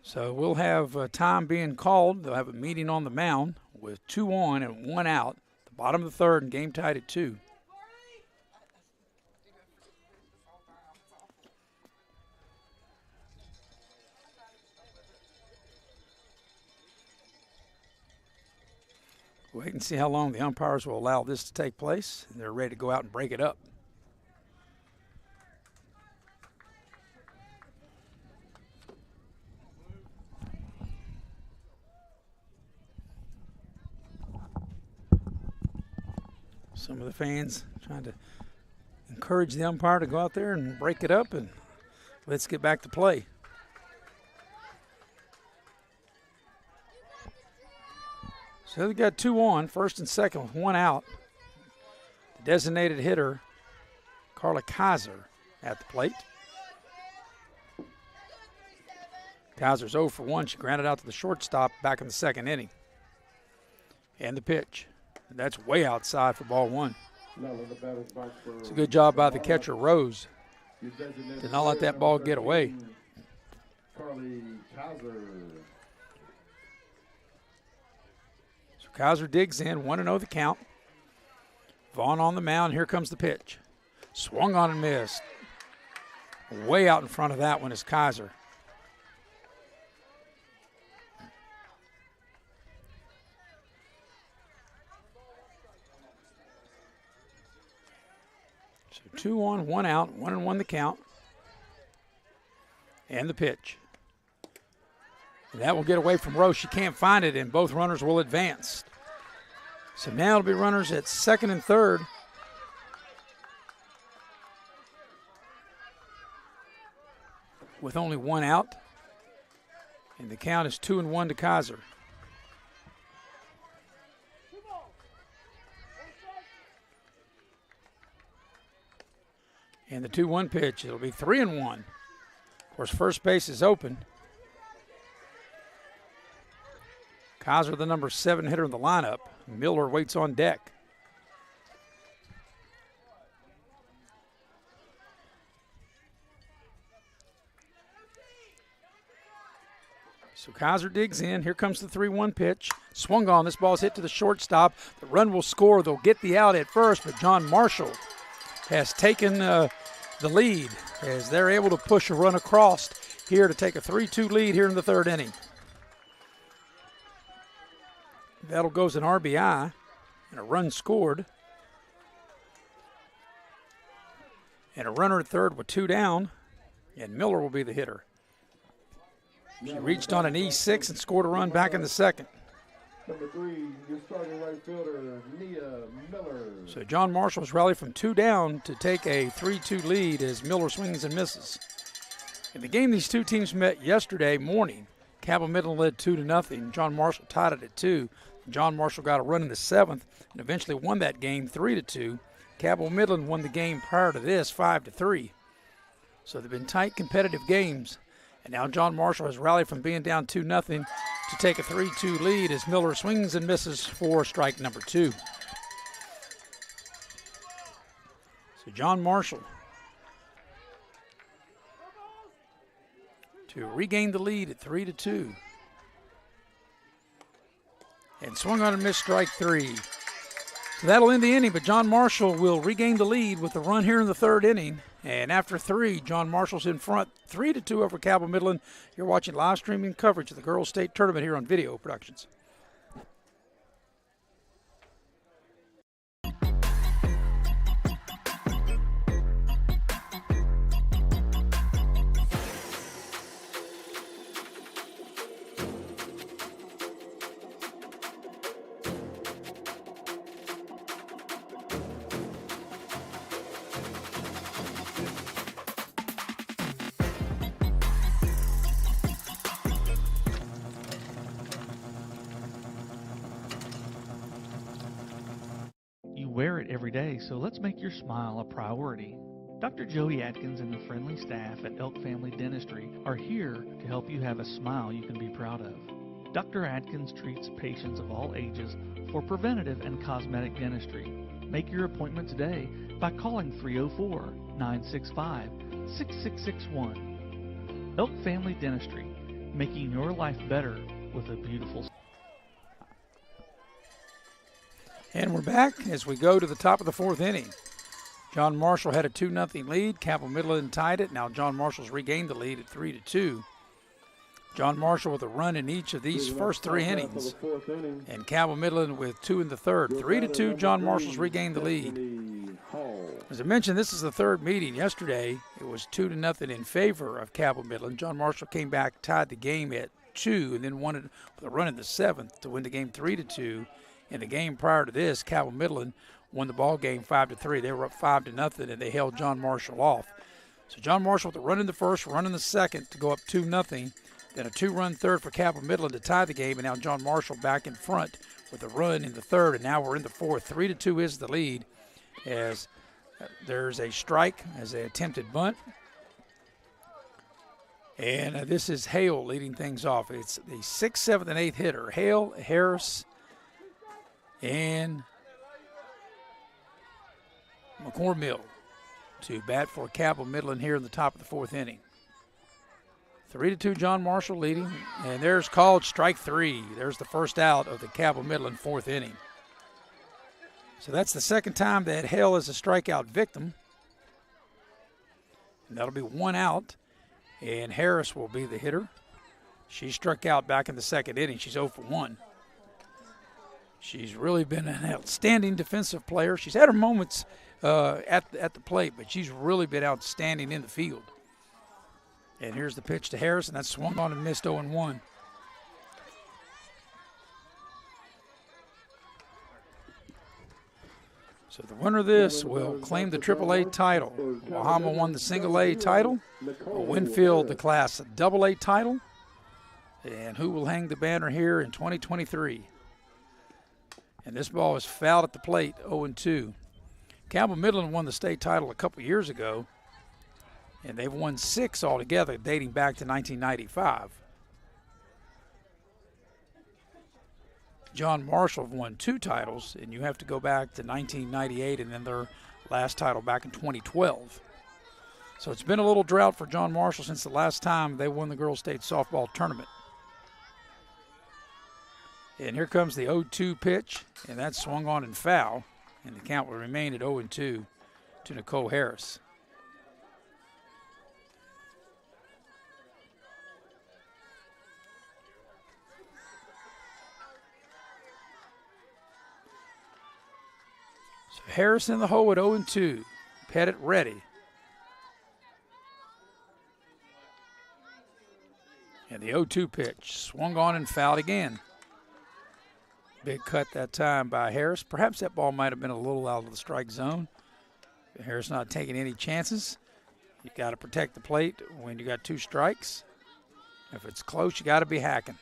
So we'll have time being called. They'll have a meeting on the mound with 2 on and 1 out. The bottom of the third and game tied at 2. Wait and see how long the umpires will allow this to take place. They're ready to go out and break it up. Some of the fans trying to encourage the umpire to go out there and break it up, and let's get back to play. So they've got 2 on, first and second with 1 out. The designated hitter, Carla Kaiser, at the plate. Kaiser's 0 for 1. She grounded out to the shortstop back in the second inning. And the pitch. That's way outside for ball 1. It's a good job by the catcher, Rose. Did not let that ball get away. Carly Kaiser. So Kaiser digs in, 1-0 the count. Vaughn on the mound. Here comes the pitch. Swung on and missed. Way out in front of that one is Kaiser. So 2 on, 1 out, 1-1 the count. And the pitch. And that will get away from Rose. She can't find it, and both runners will advance. So now it'll be runners at second and third. With only 1 out. And the count is 2-1 to Kaiser. And the 2-1 pitch, it'll be 3-1. Of course, first base is open. Kaiser, the number 7 hitter in the lineup. Miller waits on deck. So Kaiser digs in. Here comes the 3-1 pitch. Swung on. This ball's hit to the shortstop. The run will score. They'll get the out at first, but John Marshall has taken the lead as they're able to push a run across here to take a 3-2 lead here in the third inning. That'll go as an RBI and a run scored. And a runner at third with 2 down, and Miller will be the hitter. She reached on an E6 and scored a run back in the second. Number 3, your starting right fielder, Nia Miller. So John Marshall's rallied from 2 down to take a 3-2 lead as Miller swings and misses. In the game these two teams met yesterday morning, Cabell Midland led 2-0. John Marshall tied it at 2. John Marshall got a run in the 7th and eventually won that game 3-2. Cabell Midland won the game prior to this 5-3. So they've been tight, competitive games. And now John Marshall has rallied from being down 2-0 to take a 3-2 lead as Miller swings and misses for strike number 2. So John Marshall to regain the lead at 3-2. And swung on and missed strike 3. So that'll end the inning, but John Marshall will regain the lead with the run here in the 3rd inning. And after 3, John Marshall's in front, 3-2 over Cabell Midland. You're watching live streaming coverage of the Girls State Tournament here on Video Productions. Wear it every day, so let's make your smile a priority. Dr. Joey Atkins and the friendly staff at Elk Family Dentistry are here to help you have a smile you can be proud of. Dr. Atkins treats patients of all ages for preventative and cosmetic dentistry. Make your appointment today by calling 304-965-6661. Elk Family Dentistry, making your life better with a beautiful smile. And we're back as we go to the top of the 4th inning. John Marshall had a 2-0 lead. Cabell Midland tied it. Now John Marshall's regained the lead at 3-2. John Marshall with a run in each of these first 3 innings. And Cabell Midland with 2 in the 3rd. 3-2, John Marshall's regained the lead. As I mentioned, this is the 3rd meeting. Yesterday, it was 2-0 in favor of Cabell Midland. John Marshall came back, tied the game at 2, and then won it with a run in the 7th to win the game 3-2. In the game prior to this, Cabell Midland won the ball game 5-3. They were up 5-0, and they held John Marshall off. So John Marshall with a run in the 1st, run in the 2nd to go up 2-0. Then a 2-run 3rd for Cabell Midland to tie the game, and now John Marshall back in front with a run in the 3rd, and now we're in the 4th. 3-2 is the lead as there's a strike as an attempted bunt. And this is Hale leading things off. It's the 6th, 7th, and 8th hitter. Hale, Harris, and McCormill to bat for Cabell Midland here in the top of the 4th inning. 3-2, John Marshall leading, and there's called strike 3. There's the first out of the Cabell Midland 4th inning. So that's the 2nd time that Hale is a strikeout victim. And that'll be 1 out, and Harris will be the hitter. She struck out back in the 2nd inning. She's 0 for 1. She's really been an outstanding defensive player. She's had her moments at the plate, but she's really been outstanding in the field. And here's the pitch to Harris, and that's swung on and missed 0-1. So the winner of this will claim the AAA title. Bahama won the single A title. Winfield the Class AA title. And who will hang the banner here in 2023? And this ball is fouled at the plate, 0-2. Cabell Midland won the state title a couple years ago, and they've won 6 altogether dating back to 1995. John Marshall won 2 titles, and you have to go back to 1998 and then their last title back in 2012. So it's been a little drought for John Marshall since the last time they won the Girls State Softball Tournament. And here comes the 0-2 pitch, and that's swung on and foul, and the count will remain at 0-2 to Nicole Harris. So Harris in the hole at 0-2. Pettit ready. And the 0-2 pitch swung on and fouled again. Big cut that time by Harris. Perhaps that ball might have been a little out of the strike zone. Harris not taking any chances. You got to protect the plate when you got 2 strikes. If it's close, you got to be hacking.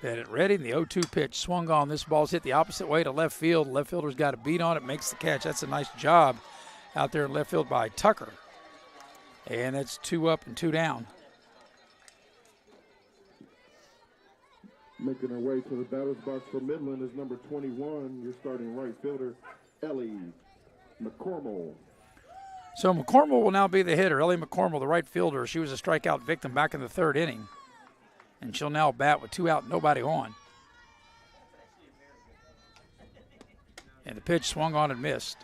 Pettit ready, and the 0-2 pitch swung on. This ball's hit the opposite way to left field. Left fielder's got a beat on it, makes the catch. That's a nice job out there in left field by Tucker. And that's 2 up and 2 down. Making her way to the batter's box for Midland is number 21, your starting right fielder, Ellie McCormill. So McCormill will now be the hitter. Ellie McCormill, the right fielder. She was a strikeout victim back in the 3rd inning. And she'll now bat with 2 out, nobody on. And the pitch swung on and missed.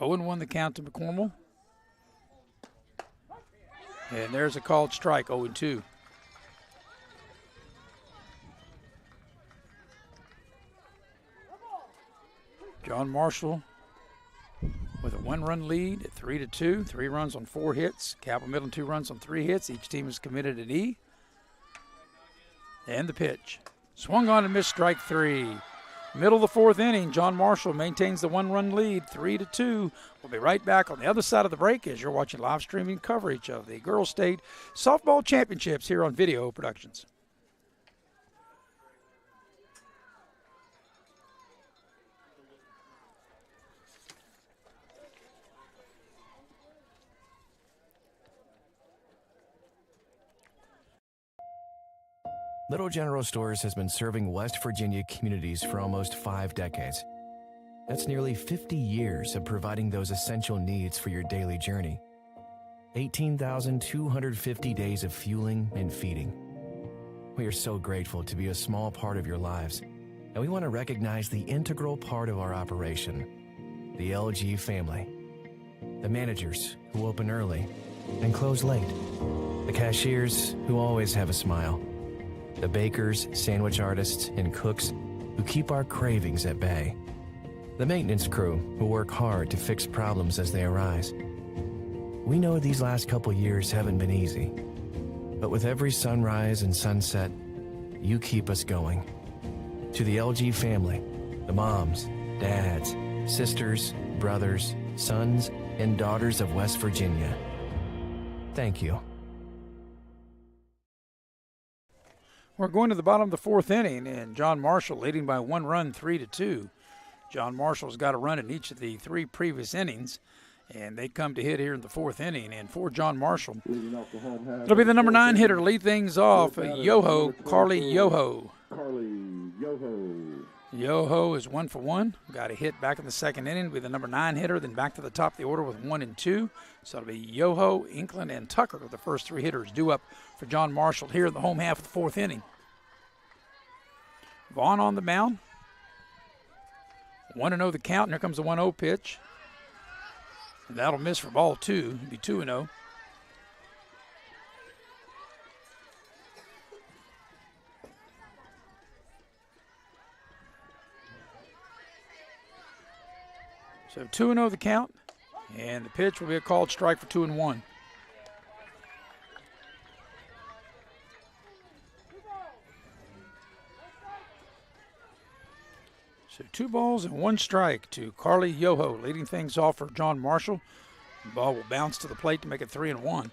Owen won the count to McCormill. And there's a called strike, 0-2. John Marshall with a 1-run lead at 3-2. 3 runs on 4 hits. Cabell Midland 2 runs on 3 hits. Each team is committed an E. And the pitch. Swung on and missed, strike 3. Middle of the 4th inning, John Marshall maintains the 1-run lead, 3-2. We'll be right back on the other side of the break as you're watching live streaming coverage of the Girls State Softball Championships here on Video Productions. Little General Stores has been serving West Virginia communities for almost 5 decades. That's nearly 50 years of providing those essential needs for your daily journey. 18,250 days of fueling and feeding. We are so grateful to be a small part of your lives, and we want to recognize the integral part of our operation, the LG family. The managers who open early and close late. The cashiers who always have a smile. The bakers, sandwich artists, and cooks who keep our cravings at bay. The maintenance crew who work hard to fix problems as they arise. We know these last couple years haven't been easy, but with every sunrise and sunset, you keep us going. To the LG family, the moms, dads, sisters, brothers, sons, and daughters of West Virginia, thank you. We're going to the bottom of the 4th inning, and John Marshall leading by 1 run, 3-2. John Marshall's got a run in each of the 3 previous innings, and they come to hit here in the 4th inning. And for John Marshall, it'll be the number 9 hitter to lead things off, Yoho, Carly Yoho. Yoho is 1 for 1. Got a hit back in the 2nd inning with the number 9 hitter, then back to the top of the order with 1 and 2. So it'll be Yoho, Inkland, and Tucker, the first 3 hitters due up for John Marshall here in the home half of the 4th inning. Vaughn on the mound. 1-0 the count, and here comes the 1-0 pitch. And that'll miss for ball 2. It'll be 2-0. So 2-0 the count, and the pitch will be a called strike for 2-1. So 2 balls and 1 strike to Carly Yoho, leading things off for John Marshall. The ball will bounce to the plate to make it 3-1.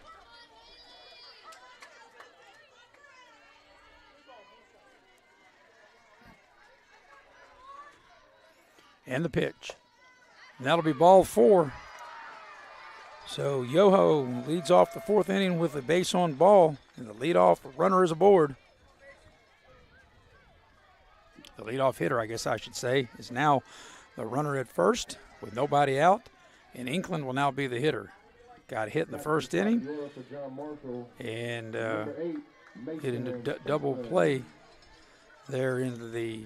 And the pitch. And that'll be ball 4. So Yoho leads off the 4th inning with a base on ball, and the leadoff runner is aboard. The leadoff hitter, I guess I should say, is now the runner at first with nobody out, and Inkland will now be the hitter. Got hit in the 1st inning and hit into double play there into the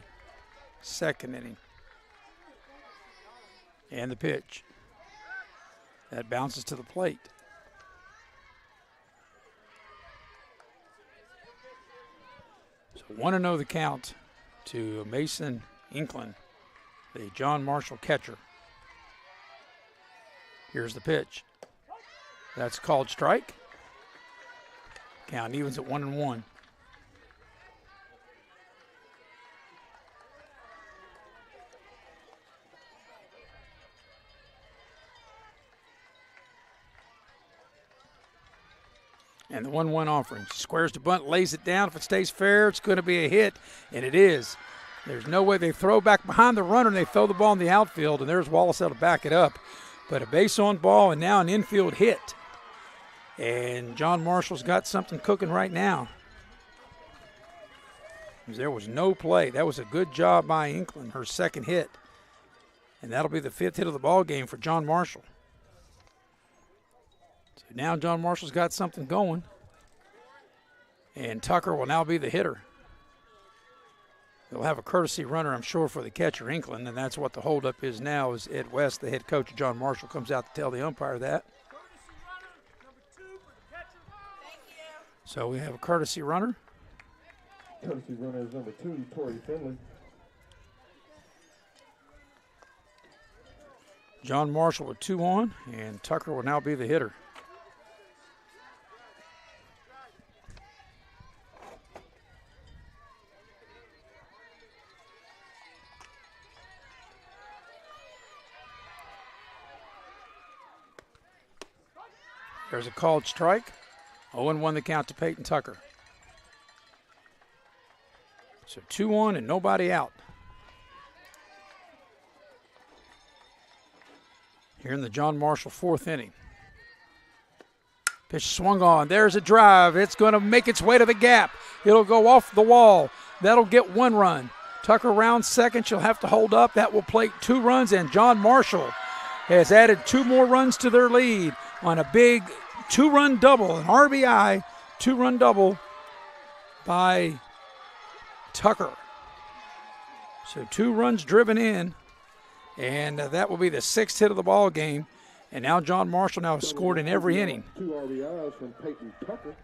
2nd inning. And the pitch. That bounces to the plate. So 1-0 the count to Mason Inkland. the John Marshall catcher. Here's the pitch. That's called strike. Count evens at 1-1. And the 1-1 offering. Squares to bunt, lays it down. If it stays fair, it's going to be a hit, and it is. There's no way they throw back behind the runner, and they throw the ball in the outfield, and there's Wallace to back it up. But a base on ball and now an infield hit. And John Marshall's got something cooking right now. There was no play. That was a good job by Inkland, her second hit. And that'll be the 5th hit of the ball game for John Marshall. So now John Marshall's got something going. And Tucker will now be the hitter. They'll have a courtesy runner, I'm sure, for the catcher, Inkland, and that's what the holdup is now, is Ed West, the head coach of John Marshall, comes out to tell the umpire that. So we have a courtesy runner. Courtesy runner is number 2, Torrey Finley. John Marshall with 2 on, and Tucker will now be the hitter. There's a called strike. 0-1 the count to Peyton Tucker. So 2 on and nobody out. Here in the John Marshall 4th inning. Pitch swung on. There's a drive. It's going to make its way to the gap. It'll go off the wall. That'll get 1 run. Tucker rounds second. She'll have to hold up. That will plate 2 runs, and John Marshall has added 2 more runs to their lead on a big 2-run double, an RBI 2-run double by Tucker. So 2 runs driven in, and that will be the 6th hit of the ball game. And now John Marshall now has scored in every inning. 2 RBIs from Peyton Tucker.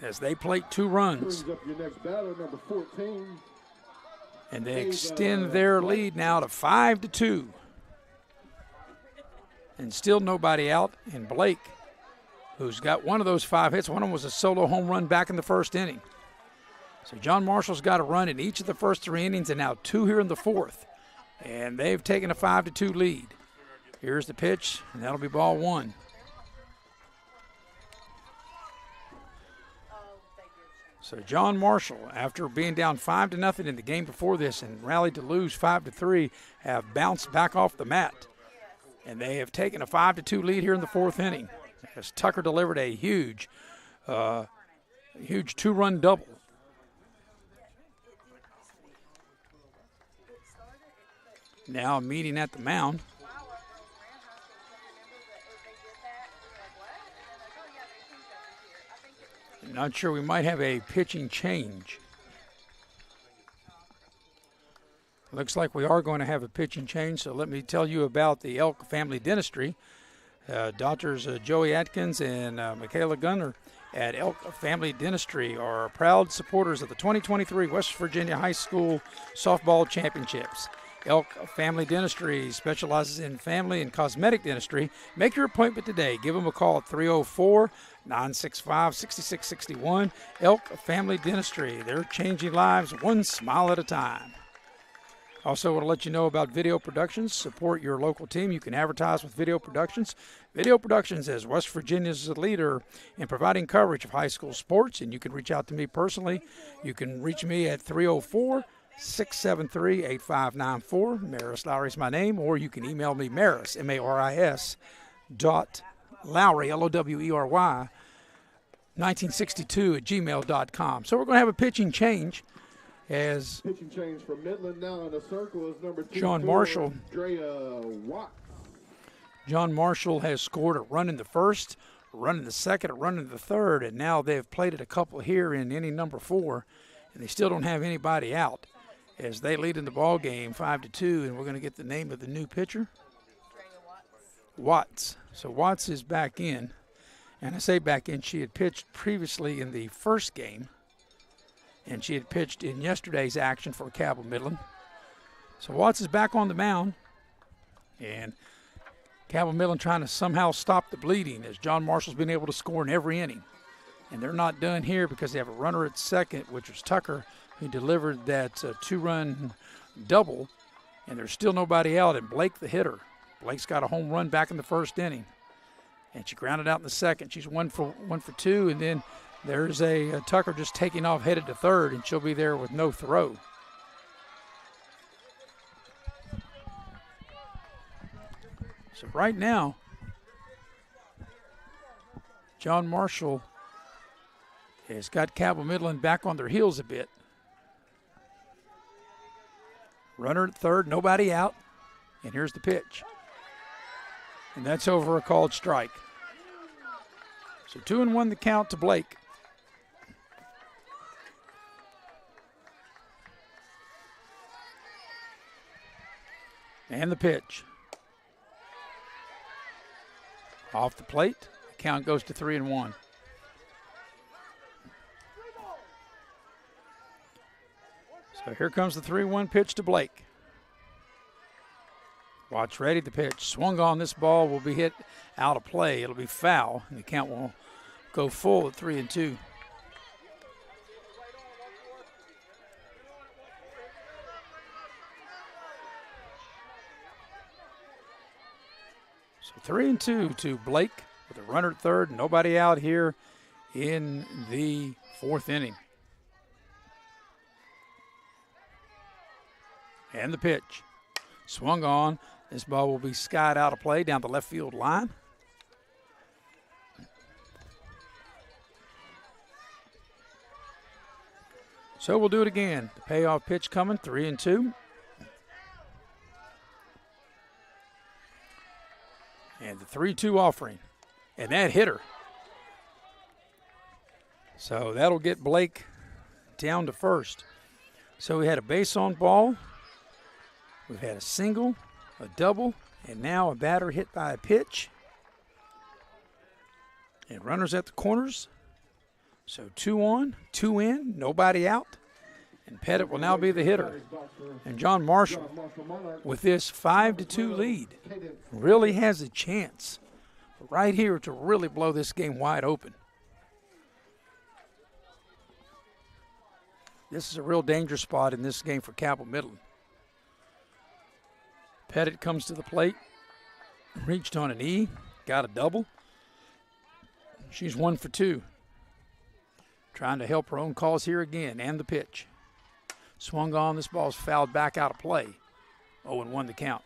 As they plate 2 runs. Brings up your next batter, number 14. And they extend their lead now to 5-2. And still nobody out. And Blake, who's got one of those 5 hits, one of them was a solo home run back in the 1st inning. So John Marshall's got a run in each of the first 3 innings and now 2 here in the 4th. And they've taken a 5-2 lead. Here's the pitch, and that'll be ball 1. So John Marshall, after being down 5-0 in the game before this and rallied to lose 5-3, have bounced back off the mat. And they have taken a 5-2 lead here in the 4th inning, as Tucker delivered a huge 2-run double. Now meeting at the mound. Not sure, we might have a pitching change. Looks like we are going to have a pitching change, so let me tell you about the Elk Family Dentistry. Doctors Joey Atkins and Michaela Gunner at Elk Family Dentistry are proud supporters of the 2023 West Virginia High School Softball Championships. Elk Family Dentistry specializes in family and cosmetic dentistry. Make your appointment today. Give them a call at 304-965-6661. Elk Family Dentistry. They're changing lives one smile at a time. Also want to let you know about Video Productions. Support your local team. You can advertise with Video Productions. Video Productions is West Virginia's leader in providing coverage of high school sports, and you can reach out to me personally. You can reach me at 304-673-8594. Maris Lowry is my name, or you can email me Maris, M-A-R-I-S, Lowry, L-O-W-E-R-Y, 1962 at gmail.com. So we're going to have a pitching change. As pitching change from Midland now in the circle is number 2, John Marshall. Drea Watts. John Marshall has scored a run in the 1st, a run in the 2nd, a run in the 3rd, and now they've plated a couple here in inning number 4, and they still don't have anybody out as they lead in the ball game 5-2, and we're going to get the name of the new pitcher. Watts. So Watts is back in, and I say back in, she had pitched previously in the 1st game, and she had pitched in yesterday's action for Cabell Midland. So Watts is back on the mound, and Cabell Midland trying to somehow stop the bleeding as John Marshall's been able to score in every inning. And they're not done here because they have a runner at second, which was Tucker, who delivered that two-run double, and there's still nobody out, and Blake the hitter. Blake's got a home run back in the first inning, and she grounded out in the second. She's one for two, and then there's a Tucker just taking off headed to third, and she'll be there with no throw. So right now, John Marshall has got Cabell Midland back on their heels a bit. Runner at third, nobody out, and here's the pitch. And that's over a called strike. So 2-1 the count to Blake. And the pitch. Off the plate, the count goes to 3-1. So here comes the 3-1 pitch to Blake. Watch ready, the pitch. Swung on, this ball will be hit out of play. It'll be foul, and the count will go full at 3-2. So 3-2 to Blake with a runner at third. Nobody out here in the fourth inning. And the pitch. Swung on. This ball will be skied out of play down the left field line. So we'll do it again. The payoff pitch coming, 3-2. And the 3-2 offering. And that hit her. So that'll get Blake down to first. So we had a base on ball. We've had a single, a double, and now a batter hit by a pitch. And runners at the corners. So 2 on, 2 in, nobody out. And Pettit will now be the hitter. And John Marshall, with this 5-2 lead, really has a chance right here to really blow this game wide open. This is a real danger spot in this game for Cabell Midland. Pettit comes to the plate, reached on an E, got a double. She's 1 for 2. Trying to help her own cause here again, and the pitch. Swung on, this ball's fouled back out of play. 0-1 the count.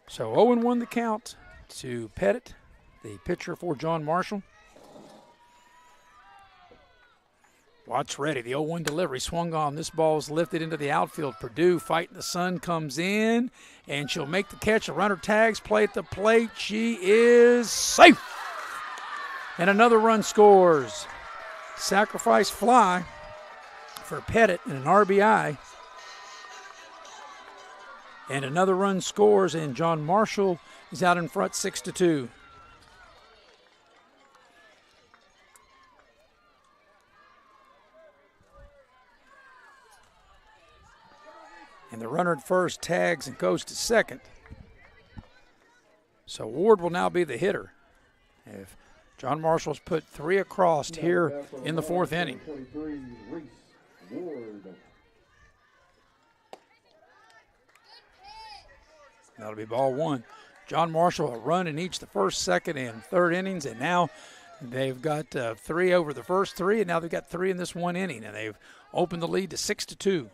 So 0-1 the count to Pettit, the pitcher for John Marshall. Watch ready, the 0-1 delivery, swung on. This ball's lifted into the outfield. Purdue fighting the sun, comes in, and she'll make the catch. A runner tags, play at the plate. She is safe. And another run scores. Sacrifice fly for Pettit and an RBI. And another run scores, and John Marshall is out in front 6-2. And the runner at first tags and goes to second. So Ward will now be the hitter. If John Marshall's put 3 across here in the fourth inning. That'll be ball 1. John Marshall, a run in each the first, second, and third innings, and now they've got 3 over the first 3, and now they've got 3 in this one inning, and they've opened the lead to 6-2.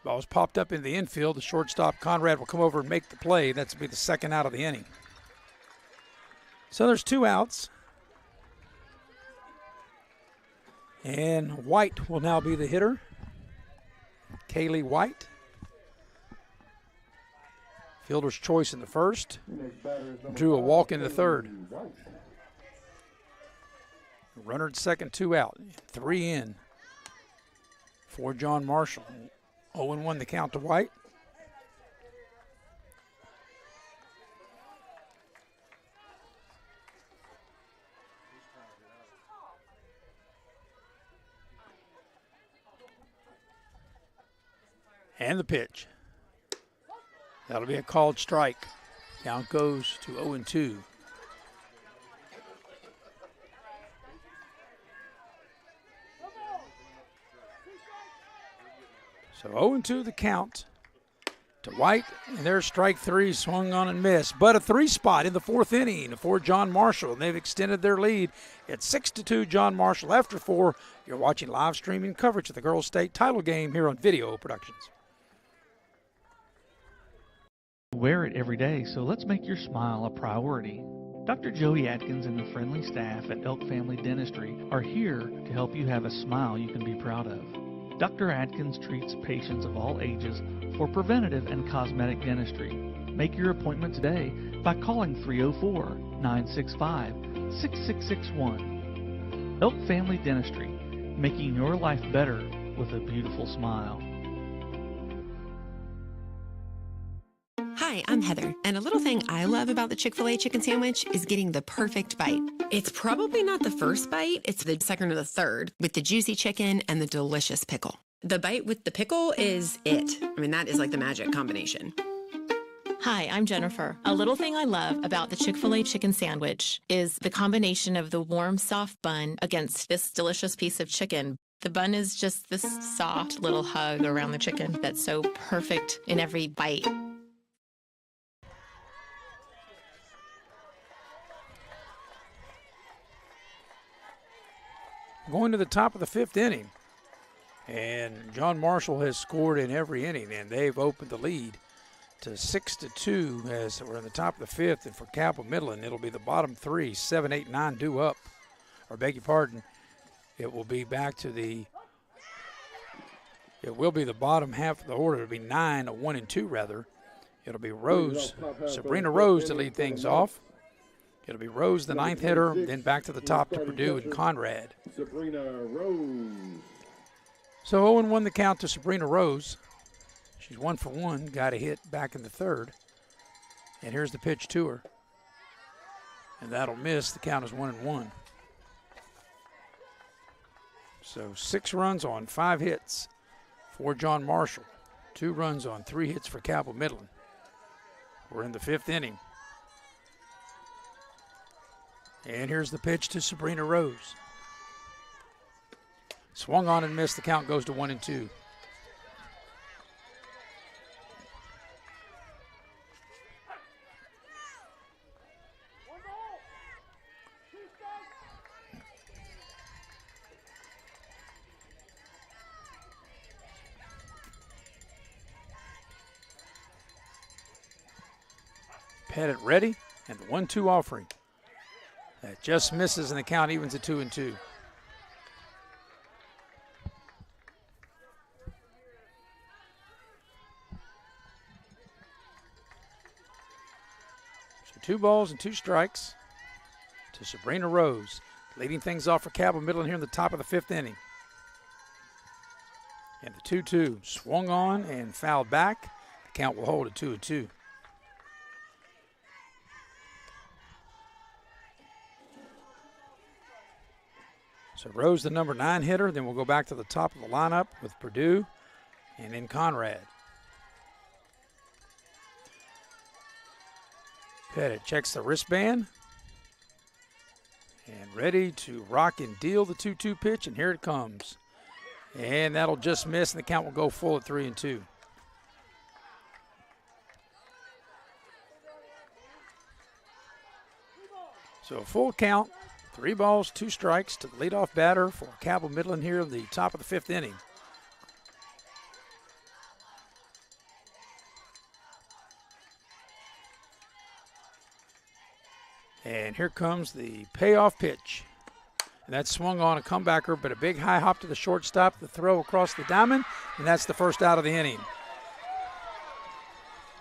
Ball's popped up in the infield. The shortstop, Conrad, will come over and make the play. That's be the second out of the inning. So there's 2 outs. And White will now be the hitter. Kaylee White. Fielder's choice in the first. Drew a walk in the third. Runner at second, 2 out. 3 in for John Marshall. 0-1 the count to White. And the pitch. That'll be a called strike. Count goes to 0-2. So 0-2 the count to White, and there's strike three, swung on and missed. But a three spot in the fourth inning for John Marshall, and they've extended their lead. It's 6-2 John Marshall after 4. You're watching live streaming coverage of the girls' state title game here on Video Productions. Wear it every day, so let's make your smile a priority. Dr. Joey Atkins and the friendly staff at Elk Family Dentistry are here to help you have a smile you can be proud of. Dr. Atkins treats patients of all ages for preventative and cosmetic dentistry. Make your appointment today by calling 304-965-6661. Elk Family Dentistry, making your life better with a beautiful smile. Hi, I'm Heather, and a little thing I love about the Chick-fil-A chicken sandwich is getting the perfect bite. It's probably not the first bite, it's the second or the third, with the juicy chicken and the delicious pickle. The bite with the pickle is it. I mean, that is like the magic combination. Hi, I'm Jennifer. A little thing I love about the Chick-fil-A chicken sandwich is the combination of the warm, soft bun against this delicious piece of chicken. The bun is just this soft little hug around the chicken that's so perfect in every bite. Going to the top of the fifth inning. And John Marshall has scored in every inning, and they've opened the lead to 6-2 as we're in the top of the fifth. And for Cabell Midland, it'll be the bottom three, 7, 8, 9 due up. Or beg your pardon, it will be back to the, it will be the bottom half of the order. It'll be 9, 1 and 2 rather. It'll be Rose, Sabrina Rose to lead things off. It'll be Rose, the ninth hitter, then back to the top to Purdue and Conrad. Sabrina Rose. So 0-1 the count to Sabrina Rose. She's 1 for 1, got a hit back in the third. And here's the pitch to her. And that'll miss. The count is 1-1. So 6 runs on 5 hits for John Marshall. 2 runs on 3 hits for Cabell Midland. We're in the fifth inning. And here's the pitch to Sabrina Rose. Swung on and missed. The count goes to 1-2. Pettit ready, and the 1-2 offering. That just misses, and the count evens at 2-2. So 2 balls and 2 strikes to Sabrina Rose, leading things off for Cabell Midland here in the top of the fifth inning. And the 2-2 swung on and fouled back. The count will hold at 2-2. So Rose, the number 9 hitter. Then we'll go back to the top of the lineup with Purdue and then Conrad. Pettit checks the wristband and ready to rock and deal the 2-2 pitch, and here it comes. And that'll just miss, and the count will go full at 3-2. So a full count. 3 balls, 2 strikes to the leadoff batter for Cabell Midland here in the top of the fifth inning. And here comes the payoff pitch. And that's swung on a comebacker, but a big high hop to the shortstop, the throw across the diamond, and that's the first out of the inning.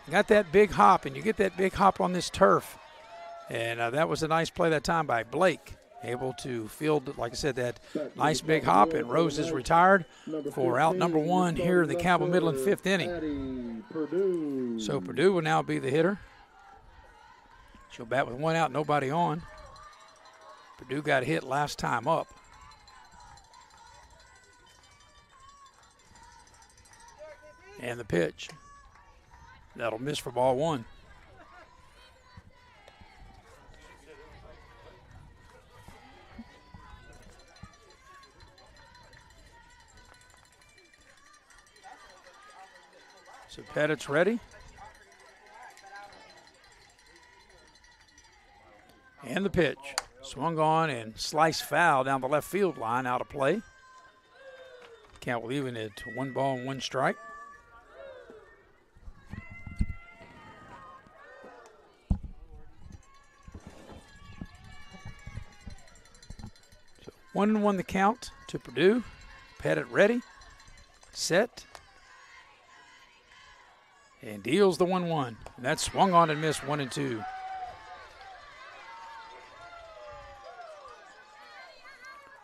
You got that big hop, and you get that big hop on this turf. And that was a nice play that time by Blake. Able to field, like I said, that nice big hop, and Rose is retired for out number 1 here in the Cabell Midland fifth inning. So Purdue will now be the hitter. She'll bat with 1 out, nobody on. Purdue got a hit last time up. And the pitch. That'll miss for ball one. So Pettit's ready. And the pitch. Swung on and sliced foul down the left field line, out of play. Count will even it 1 ball and 1 strike. So 1-1 the count to Purdue. Pettit ready, set, and deals the 1-1. And that's swung on and missed 1-2.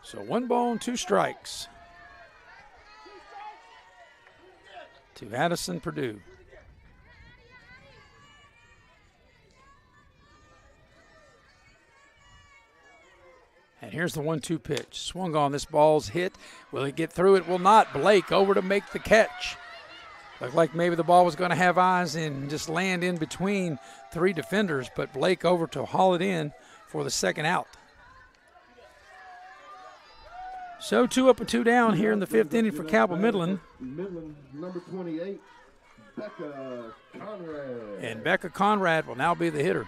So 1 ball and 2 strikes to Addison Purdue. And here's the 1-2 pitch. Swung on, this ball's hit. Will he get through? It will not. Blake over to make the catch. Looked like maybe the ball was going to have eyes and just land in between 3 defenders, but Blake over to haul it in for the second out. So 2 up and 2 down here in the 5th inning for Cabell Midland. Midland, number 28, Becca Conrad. And Becca Conrad will now be the hitter.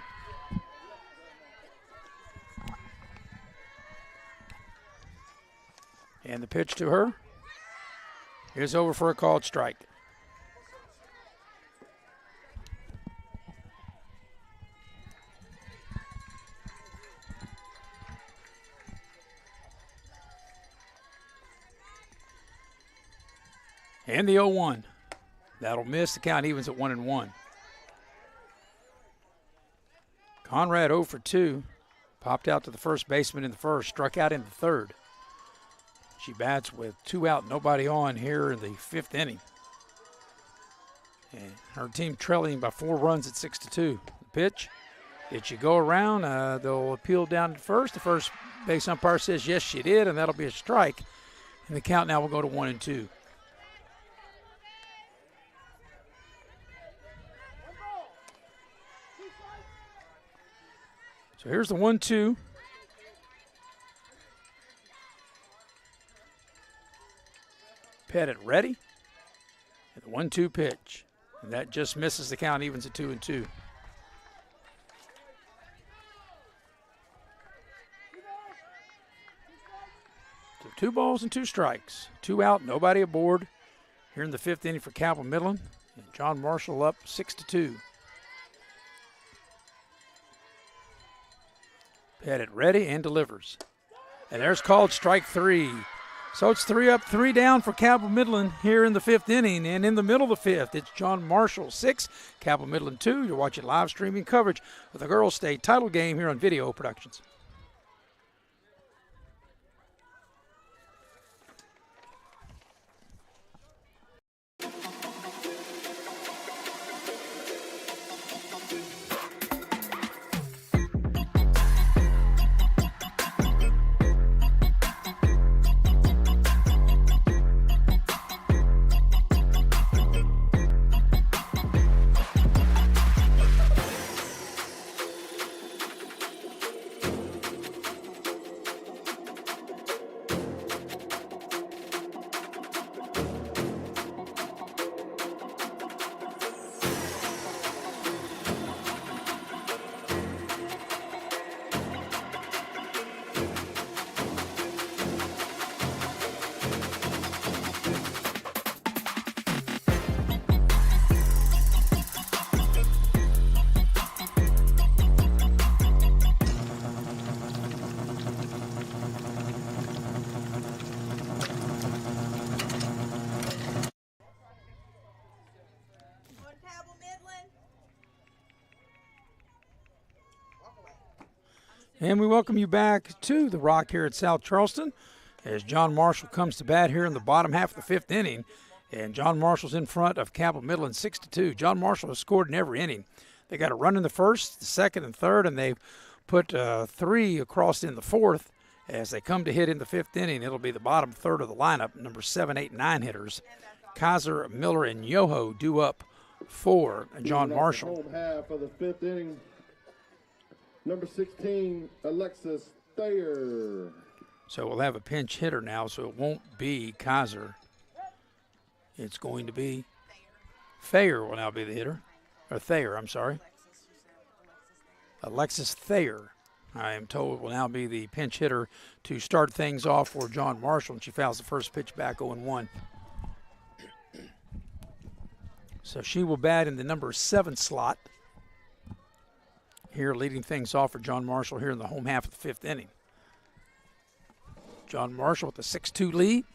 And the pitch to her is over for a called strike. And the 0-1. That'll miss. The count evens at 1-1. Conrad 0 for 2. Popped out to the first baseman in the first. Struck out in the third. She bats with 2 out, nobody on here in the 5th inning. And her team trailing by 4 runs at 6-2. The pitch. Did she go around? They'll appeal down to first. The first base umpire says yes, she did, and that'll be a strike. And the count now will go to 1-2. So here's the 1-2. Pettit ready. And the 1-2 pitch. And that just misses. The count, evens at 2-2. So 2 balls and 2 strikes. 2 out, nobody aboard here in the 5th inning for Cabell Midland. And John Marshall up 6-2. Pettit ready and delivers. And there's called strike 3. So it's 3 up, 3 down for Cabell Midland here in the 5th inning. And in the middle of the 5th, it's John Marshall 6, Cabell Midland 2. You're watching live streaming coverage of the girls' state title game here on Video Productions. And we welcome you back to the Rock here at South Charleston as John Marshall comes to bat here in the bottom half of the 5th inning. And John Marshall's in front of Cabell Midland 6-2. John Marshall has scored in every inning. They got a run in the first, the second, and third, and they've put 3 across in the 4th. As they come to hit in the 5th inning, it'll be the bottom third of the lineup, number 7, 8, 9 hitters Kaiser, Miller, and Yoho due up for John Marshall. Home half of the 5th inning. Number 16, Alexis Thayer. So we'll have a pinch hitter now, so it won't be Kaiser. It's going to be Thayer will now be the hitter. Or Thayer, I'm sorry. Alexis Thayer, I am told, will now be the pinch hitter to start things off for John Marshall, and she fouls the first pitch back 0-1. So she will bat in the number 7 slot here, leading things off for John Marshall here in the home half of the 5th inning. John Marshall with a 6-2 lead.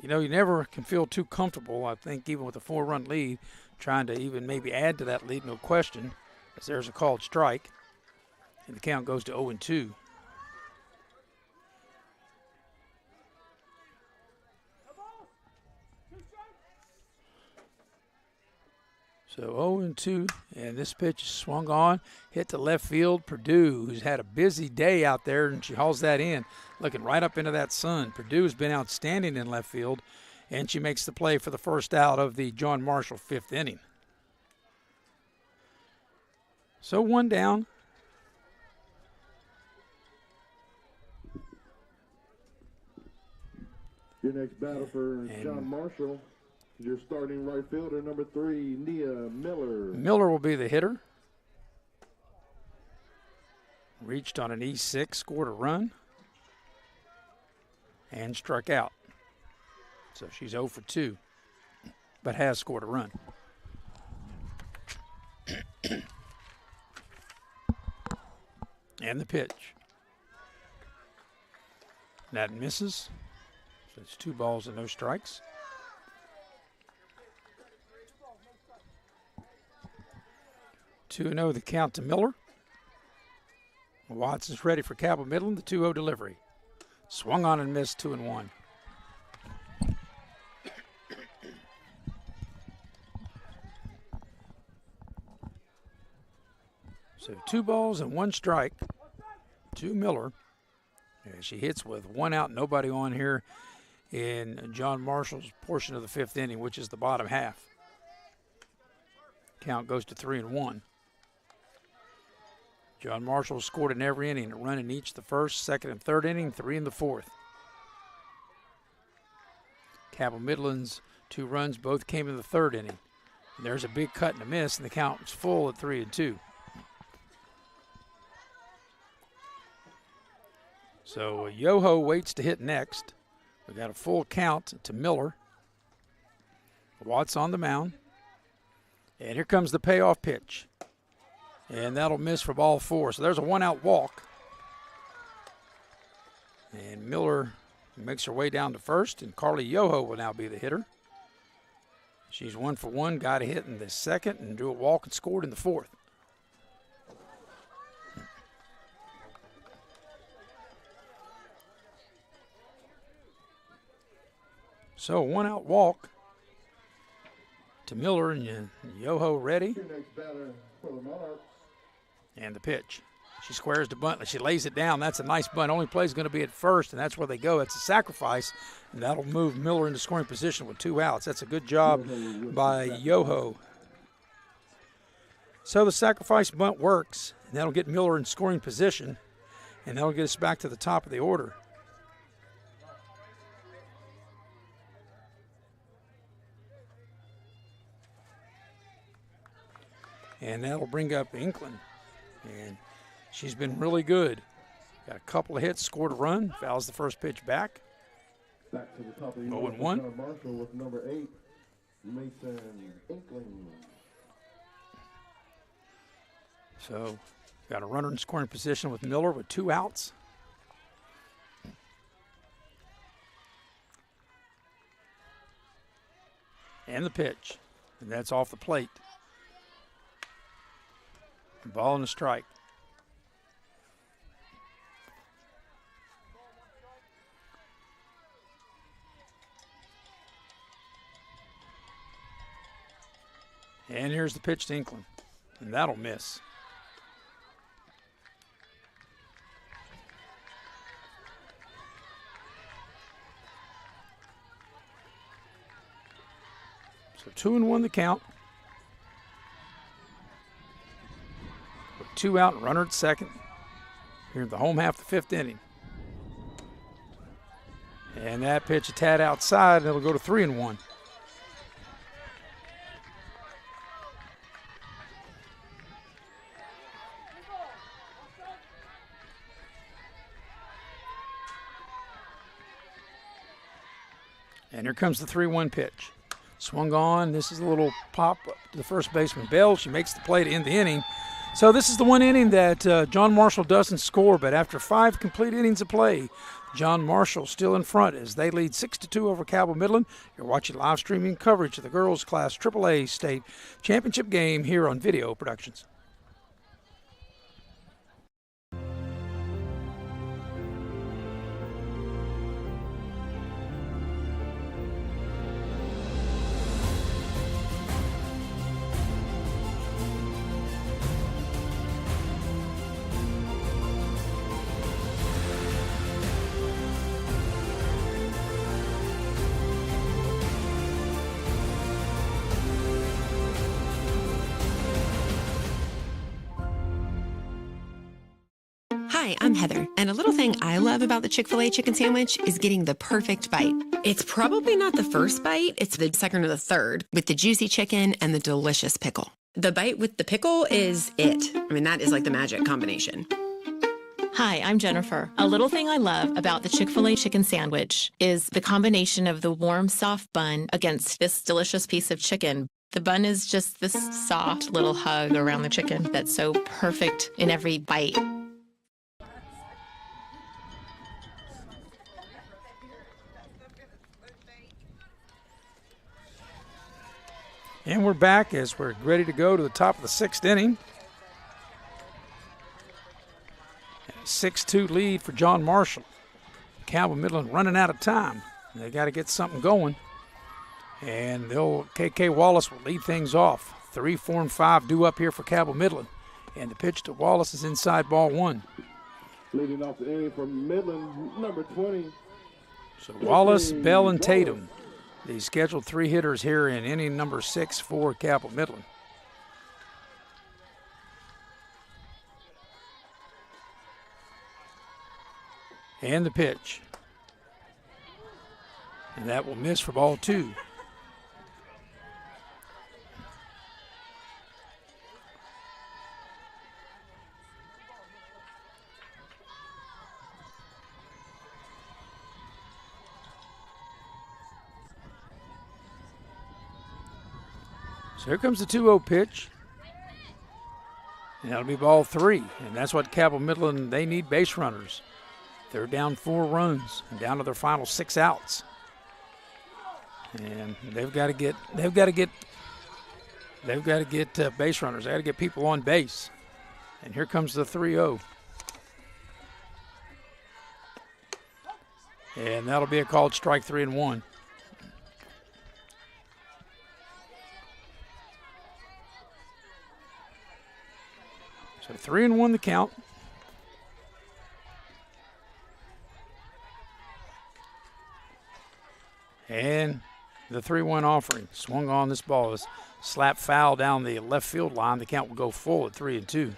You know, you never can feel too comfortable, I think, even with a 4-run lead, trying to even maybe add to that lead, no question, as there's a called strike, and the count goes to 0-2. So 0-2, and this pitch is swung on, hit to left field. Purdue, who's had a busy day out there, and she hauls that in, looking right up into that sun. Purdue has been outstanding in left field, and she makes the play for the first out of the John Marshall 5th inning. So 1 down. Your next batter for John Marshall. Your starting right fielder, number 3, Nia Miller. Miller will be the hitter. Reached on an E6, scored a run, and struck out. So she's 0 for 2, but has scored a run. And the pitch. That misses. So it's 2 balls and no strikes. 2-0 the count to Miller. Watson's ready for Cabell Midland, the 2-0 delivery. Swung on and missed, 2-1. So 2 balls and 1 strike to Miller. And she hits with 1 out, nobody on here in John Marshall's portion of the 5th inning, which is the bottom half. Count goes to 3-1. John Marshall scored in every inning, a run in each the 1st, 2nd, and 3rd inning, 3 in the 4th. Cabell Midland's 2 runs both came in the 3rd inning. And there's a big cut and a miss, and the count was full at 3-2. So Yoho waits to hit next. We got a full count to Miller. Watts on the mound. And here comes the payoff pitch. And that'll miss for ball 4. So there's a 1-out walk. And Miller makes her way down to first, and Carly Yoho will now be the hitter. She's 1 for 1, got a hit in the 2nd, and drew a walk and scored in the 4th. So 1-out walk to Miller, and Yoho ready. Your next batter for the Monarchs. And the pitch. She squares the bunt. She lays it down. That's a nice bunt. Only play is going to be at first, and that's where they go. It's a sacrifice, and that'll move Miller into scoring position with 2 outs. That's a good job by Yoho. So the sacrifice bunt works, and that'll get Miller in scoring position, and that'll get us back to the top of the order. And that'll bring up Inkland. And she's been really good. Got a couple of hits, scored a run, fouls the first pitch back. Back to the top of the 0-1. Marshall with number 8, Mason Inkling. So got a runner in scoring position with Miller with 2 outs. And the pitch. And that's off the plate. Ball and a strike. And here's the pitch to Inkland, and that'll miss. 2-1 the count. With 2 out and runner at second. Here in the home half of the 5th inning. And that pitch a tad outside, and it'll go to 3-1. And here comes the 3-1 pitch. Swung on. This is a little pop up to the first baseman, Bell. She makes the play to end the inning. So this is the one inning that John Marshall doesn't score, but after 5 complete innings of play, John Marshall still in front as they lead 6-2 over Cabell Midland. You're watching live streaming coverage of the girls' class AAA state championship game here on Video Productions. Hi, I'm Heather, and a little thing I love about the Chick-fil-A chicken sandwich is getting the perfect bite. It's probably not the first bite, it's the second or the third, with the juicy chicken and the delicious pickle. The bite with the pickle is it. I mean, that is like the magic combination. Hi, I'm Jennifer. A little thing I love about the Chick-fil-A chicken sandwich is the combination of the warm, soft bun against this delicious piece of chicken. The bun is just this soft little hug around the chicken that's so perfect in every bite. And we're back as we're ready to go to the top of the 6th inning. 6-2 lead for John Marshall. Cabell Midland running out of time. They got to get something going. And KK Wallace will lead things off. 3, 4, and 5 due up here for Cabell Midland. And the pitch to Wallace is inside ball 1. Leading off the inning from Midland, number 20. So Wallace, Bell, and Tatum. The scheduled 3 hitters here in inning number 6 for Cabell Midland. And the pitch. And that will miss for ball 2. So here comes the 2-0 pitch. And that'll be ball 3. And that's what Cabell Midland, they need base runners. They're down 4 runs and down to their final 6 outs. And they've got to get base runners. They got to get people on base. And here comes the 3-0. And that'll be a called strike 3-1. So 3-1 the count. And the 3-1 offering. Swung on. This ball is slapped foul down the left field line. The count will go full at 3-2.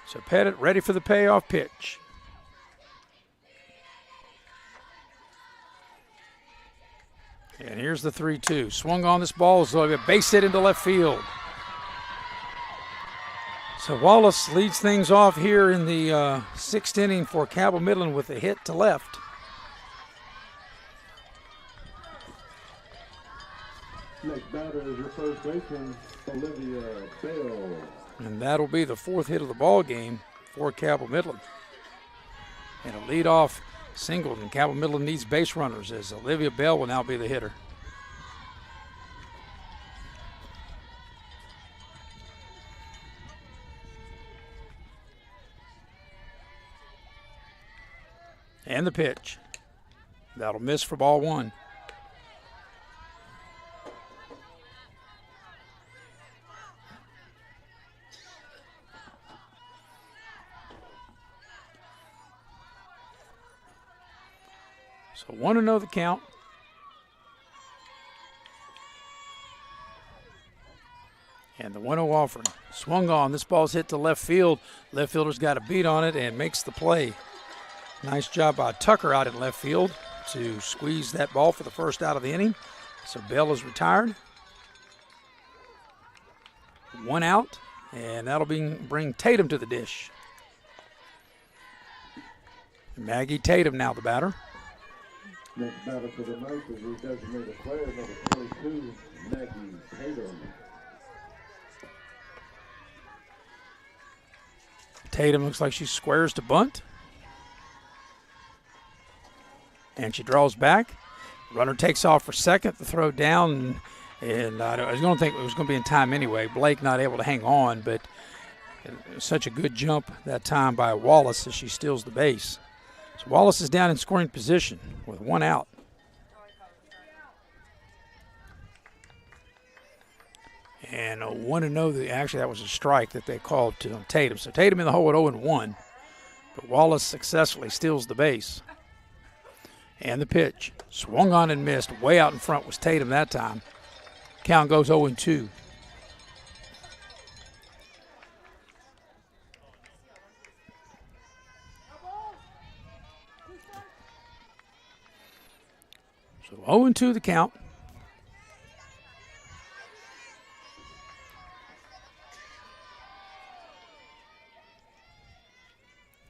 So Pettit ready for the payoff pitch. And here's the 3-2. Swung on this ball, so a base hit into left field. So Wallace leads things off here in the 6th inning for Cabell Midland with a hit to left. Next batter is your first baseman, Olivia Bell. And that'll be the 4th hit of the ball game for Cabell Midland. And a leadoff single, and Cabell Midland needs base runners as Olivia Bell will now be the hitter. And the pitch. That'll miss for ball 1. So 1-0 the count. And the 1-0 offering. Swung on. This ball's hit to left field. Left fielder's got a beat on it and makes the play. Nice job by Tucker out in left field to squeeze that ball for the first out of the inning. So Bell is retired. 1 out, and that'll bring Tatum to the dish. Maggie Tatum now the batter. Next batter for the night is the designated player, number 22, Maggie Tatum. Tatum looks like she squares to bunt. And she draws back. Runner takes off for second. The throw down, and I was going to think it was going to be in time anyway. Blake not able to hang on, but such a good jump that time by Wallace as she steals the base. So Wallace is down in scoring position with 1 out. And a 1-0, actually that was a strike that they called to Tatum. So Tatum in the hole at 0-1, but Wallace successfully steals the base. And the pitch, swung on and missed. Way out in front was Tatum that time. Count goes 0-2. So 0-2 the count.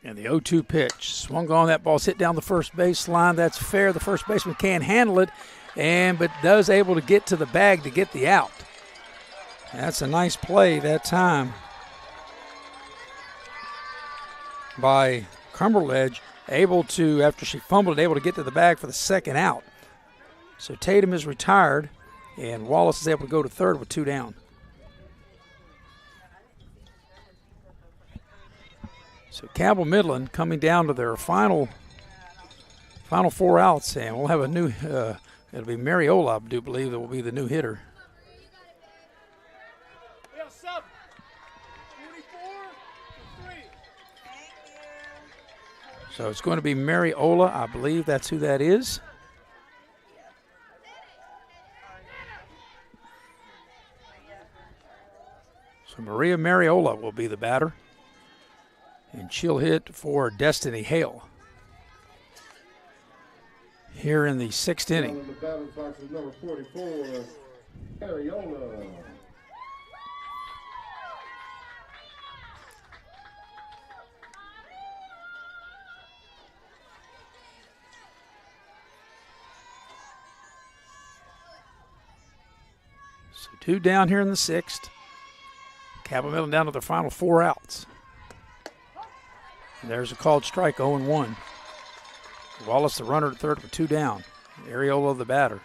And the 0-2 pitch, swung on, that ball's hit down the first base line. That's fair. The first baseman can't handle it, but does able to get to the bag to get the out. That's a nice play that time by Cumberledge, able to, after she fumbled, able to get to the bag for the second out. So Tatum is retired, and Wallace is able to go to third with 2 down. So Cabell Midland coming down to their final 4 outs, and we'll have a new, it'll be Mariola, I do believe, that will be the new hitter. So it's going to be Mariola, I believe that's who that is. So Maria Mariola will be the batter. And she'll hit for Destiny Hale here in the 6th inning. In the batter's box is number 44, Ariola. So 2 down here in the 6th. Cabell Midland down to their final 4 outs. And there's a called strike, 0-1. Wallace, the runner at third with 2 down. Ariola, the batter.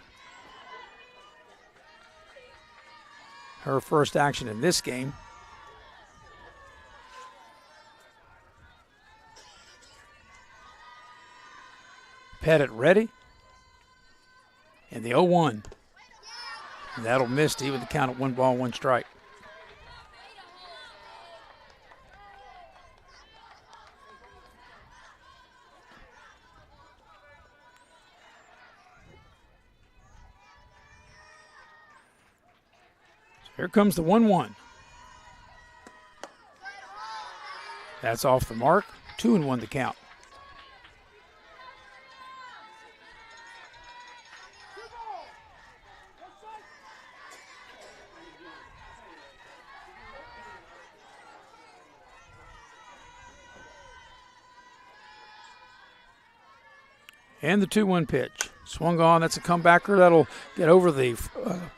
Her first action in this game. Pettit ready. And the 0-1. And that'll miss to even the count at 1 ball, 1 strike. Here comes the 1-1. That's off the mark. 2-1 the count. And the 2-1 pitch. Swung on, that's a comebacker. That'll get over the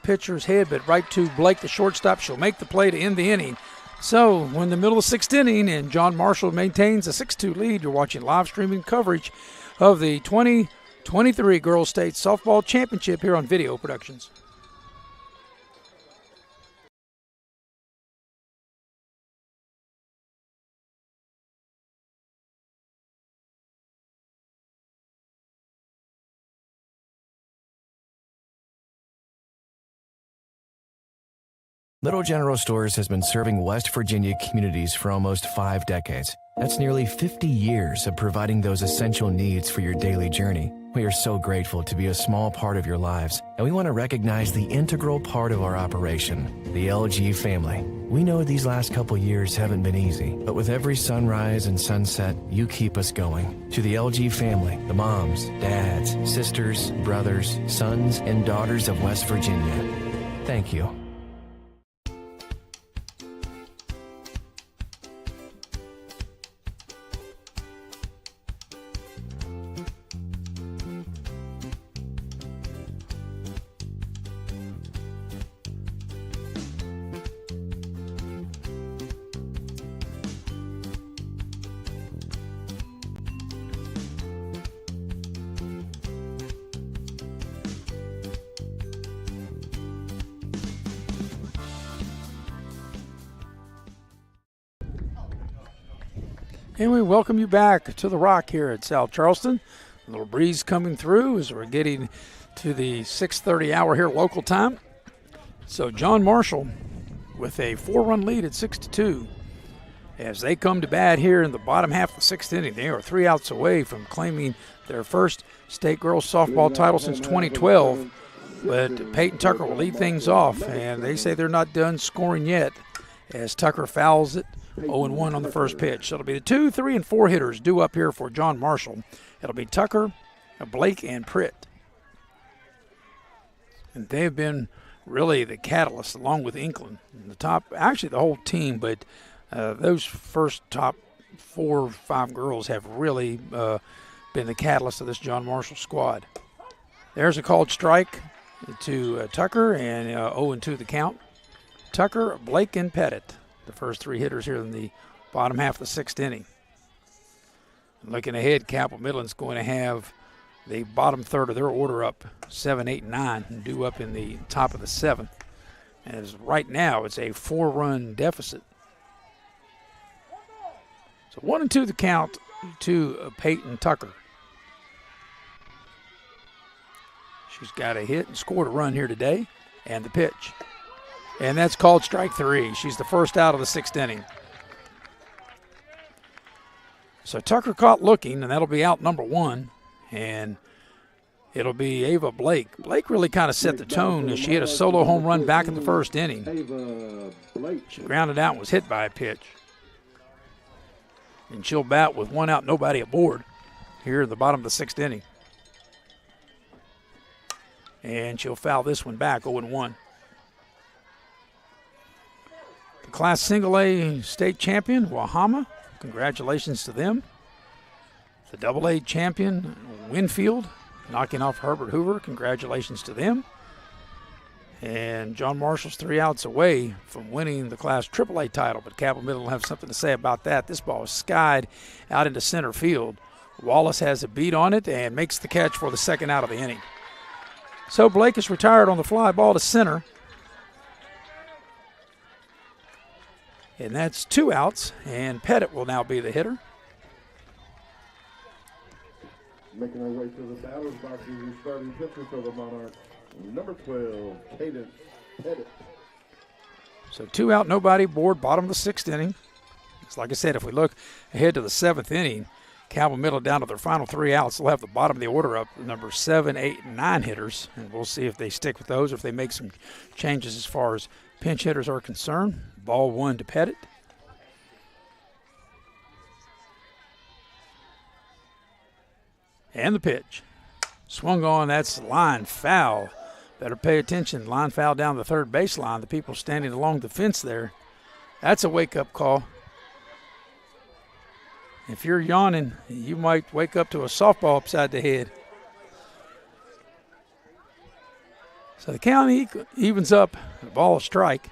pitcher's head, but right to Blake, the shortstop. She'll make the play to end the inning. So we're in the middle of the 6th inning, and John Marshall maintains a 6-2 lead. You're watching live streaming coverage of the 2023 Girls State Softball Championship here on Video Productions. Little General Stores has been serving West Virginia communities for almost 5 decades. That's nearly 50 years of providing those essential needs for your daily journey. We are so grateful to be a small part of your lives, and we want to recognize the integral part of our operation, the LG family. We know these last couple years haven't been easy, but with every sunrise and sunset, you keep us going. To the LG family, the moms, dads, sisters, brothers, sons, and daughters of West Virginia, thank you. And we welcome you back to the Rock here at South Charleston. A little breeze coming through as we're getting to the 6:30 hour here local time. So John Marshall with a 4-run lead at 6-2 as they come to bat here in the bottom half of the 6th inning. They are 3 outs away from claiming their first state girls softball title since 2012. But Peyton Tucker will lead things off, and they say they're not done scoring yet as Tucker fouls it 0-1 on the first pitch. So it'll be the 2, 3, and 4 hitters due up here for John Marshall. It'll be Tucker, Blake, and Pritt. And they've been really the catalyst along with Inkland. The top, actually the whole team, but those first top 4 or 5 girls have really been the catalyst of this John Marshall squad. There's a called strike to Tucker, and 0-2 the count. Tucker, Blake, and Pettit, the first 3 hitters here in the bottom half of the 6th inning. Looking ahead, Cabell Midland's going to have the bottom third of their order up 7, 8, and 9, and due up in the top of the 7th. As right now, it's a 4-run deficit. So 1-2 the count to Peyton Tucker. She's got a hit and scored a run here today, and the pitch. And that's called strike 3. She's the first out of the 6th inning. So Tucker caught looking, and that'll be out number 1. And it'll be Ava Blake. Blake really kind of set the tone as she hit a solo home run back in the first inning. She grounded out and was hit by a pitch. And she'll bat with 1 out, nobody aboard here in the bottom of the 6th inning. And she'll foul this one back 0-1. The Class Single A state champion, Wahama, congratulations to them. The Double A champion, Winfield, knocking off Herbert Hoover, congratulations to them. And John Marshall's 3 outs away from winning the Class AAA title, but Cabell Midland will have something to say about that. This ball is skied out into center field. Wallace has a beat on it and makes the catch for the 2nd out of the inning. So Blake is retired on the fly ball to center. And that's 2 outs, and Pettit will now be the hitter. Making our way to the batter's box is the starting pitcher for the Monarchs, number 12, Cadence Pettit. So 2 out, nobody aboard, bottom of the 6th inning. It's like I said, if we look ahead to the 7th inning, Cabell Midland down to their final 3 outs. They'll have the bottom of the order up, number 7, 8, and 9 hitters, and we'll see if they stick with those or if they make some changes as far as pinch hitters are concerned. Ball 1 to Pettit. And the pitch. Swung on, that's line foul. Better pay attention. Line foul down the third baseline. The people standing along the fence there. That's a wake-up call. If you're yawning, you might wake up to a softball upside the head. So the count evens up. The ball a strike.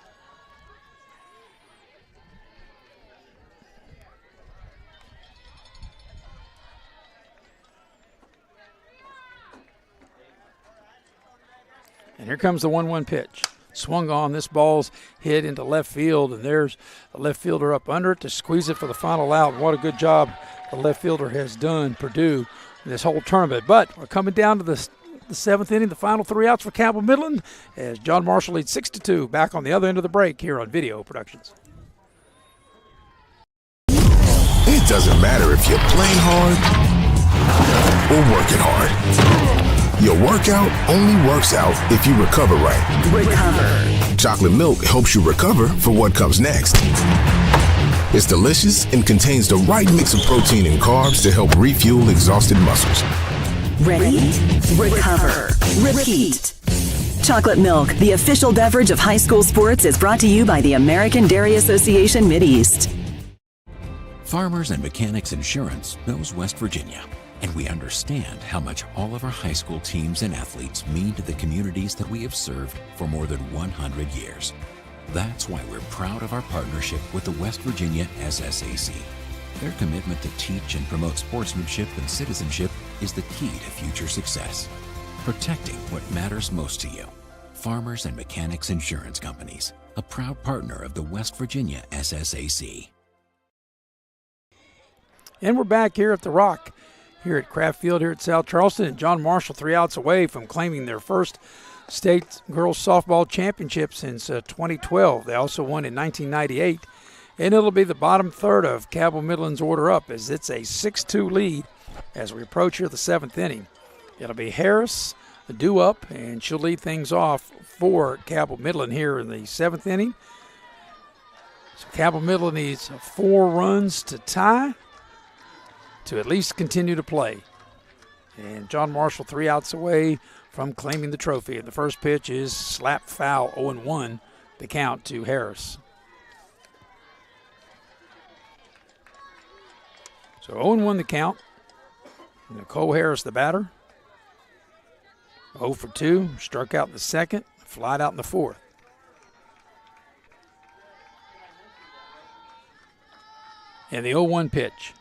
And here comes the 1-1 pitch. Swung on. This ball's hit into left field, and there's a left fielder up under it to squeeze it for the final out. And what a good job the left fielder has done, Purdue, this whole tournament. But we're coming down to the 7th inning, the final 3 outs for Cabell Midland, as John Marshall leads 6-2. Back on the other end of the break here on Video Productions. It It doesn't matter if you're playing hard or working hard. Your workout only works out if you recover right. Recover. Chocolate milk helps you recover for what comes next. It's delicious and contains the right mix of protein and carbs to help refuel exhausted muscles. Ready, recover, repeat. Chocolate Milk, the official beverage of high school sports, is brought to you by the American Dairy Association Mideast. Farmers and Mechanics Insurance knows West Virginia, and we understand how much all of our high school teams and athletes mean to the communities that we have served for more than 100 years. That's why we're proud of our partnership with the West Virginia SSAC. Their commitment to teach and promote sportsmanship and citizenship is the key to future success. Protecting what matters most to you. Farmers and Mechanics Insurance Companies, a proud partner of the West Virginia SSAC. And we're back here at the Rock, here at Kraft Field, here at South Charleston. And John Marshall 3 outs away from claiming their first state girls softball championship since 2012. They also won in 1998. And it'll be the bottom third of Cabell Midland's order up, as it's a 6-2 lead as we approach here the 7th inning. It'll be Harris due up, and she'll lead things off for Cabell Midland here in the 7th inning. So Cabell Midland needs 4 runs to tie to at least continue to play. And John Marshall 3 outs away from claiming the trophy. And the first pitch is slap foul, 0-1, the count to Harris. So 0-1 the count. Nicole Harris, the batter. 0 for 2, struck out in the second, flied out in the fourth. And the 0-1 pitch.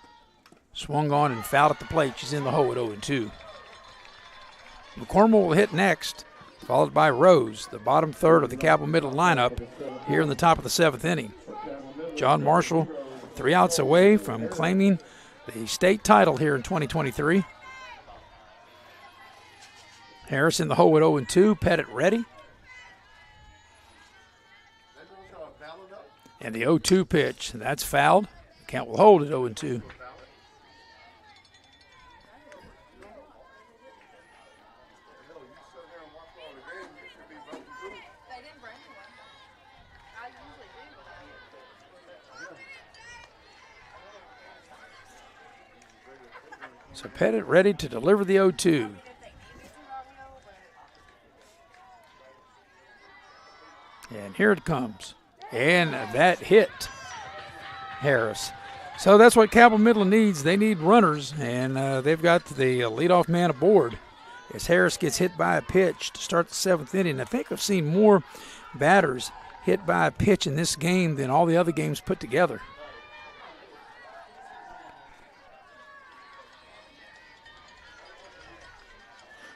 Swung on and fouled at the plate. She's in the hole at 0-2. McCormick will hit next, followed by Rose, the bottom third of the Cabell Midland lineup here in the top of the 7th inning. John Marshall 3 outs away from claiming the state title here in 2023. Harris in the hole at 0-2. Pettit ready. And the 0-2 pitch, that's fouled. The count will hold at 0-2. So Pettit ready to deliver the 0-2. And here it comes. And that hit Harris. So that's what Cabell Midland needs. They need runners, and they've got the leadoff man aboard as Harris gets hit by a pitch to start the 7th inning. I think I've seen more batters hit by a pitch in this game than all the other games put together.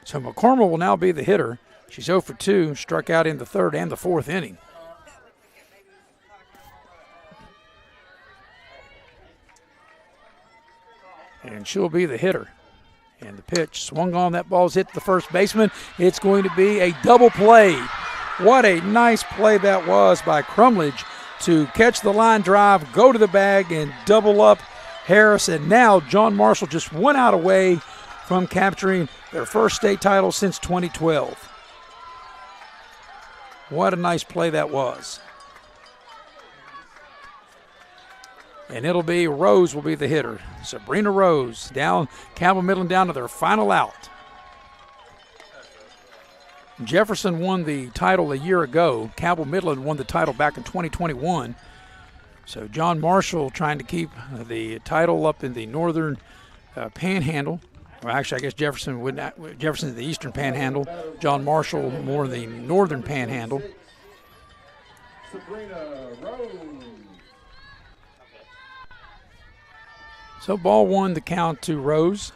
So McCormick will now be the hitter. She's 0 for 2, struck out in the 3rd and the 4th inning. And she'll be the hitter. And the pitch swung on. That ball's hit the first baseman. It's going to be a double play. What a nice play that was by Crumledge to catch the line drive, go to the bag, and double up Harris. And now John Marshall just 1 out away from capturing their first state title since 2012. What a nice play that was. And it'll be Rose will be the hitter. Sabrina Rose down, Cabell Midland down to their final out. Jefferson won the title a year ago. Cabell Midland won the title back in 2021. So John Marshall trying to keep the title up in the northern panhandle. Well, actually, I guess Jefferson would not. Jefferson's the eastern panhandle. John Marshall more the northern panhandle. Sabrina Rose. So ball 1, the count to Rose.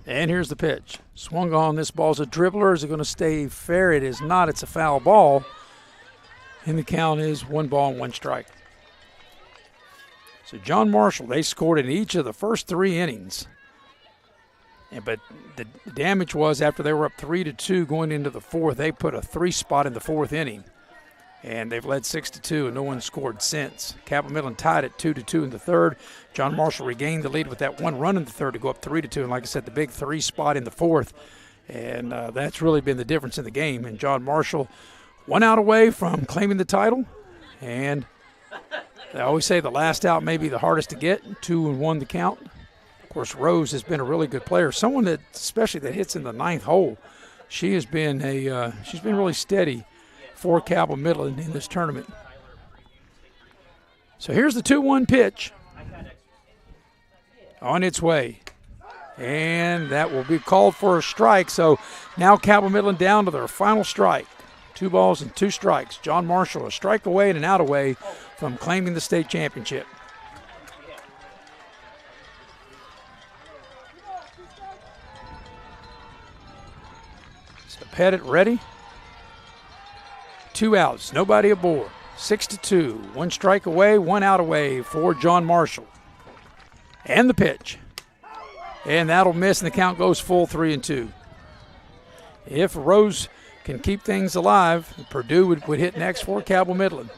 And here's the pitch. Swung on. This ball's a dribbler. Is it going to stay fair? It is not. It's a foul ball. And the count is 1 ball and 1 strike. So John Marshall, they scored in each of the first 3 innings. But the damage was after they were up 3-2 going into the fourth, they put a 3 spot in the fourth inning. And they've led 6-2, and no one scored since. Cabell Midland tied at 2-2 in the third. John Marshall regained the lead with that 1 run in the third to go up 3-2. And like I said, the big 3 spot in the fourth. And that's really been the difference in the game. And John Marshall 1 out away from claiming the title. And I always say the last out may be the hardest to get, 2-1 the count. Of course, Rose has been a really good player. Someone that, especially that hits in the 9th hole, she has been she's been really steady for Cabell Midland in this tournament. So here's the 2-1 pitch on its way. And that will be called for a strike. So now Cabell Midland down to their final strike. 2 balls and 2 strikes. John Marshall a strike away and an out away from claiming the state championship. So Pettit ready. 2 outs, nobody aboard. 6-2, 1 strike away, 1 out away for John Marshall. And the pitch. And that'll miss, and the count goes full 3-2. If Rose can keep things alive, Purdue would hit next for Cabell Midland.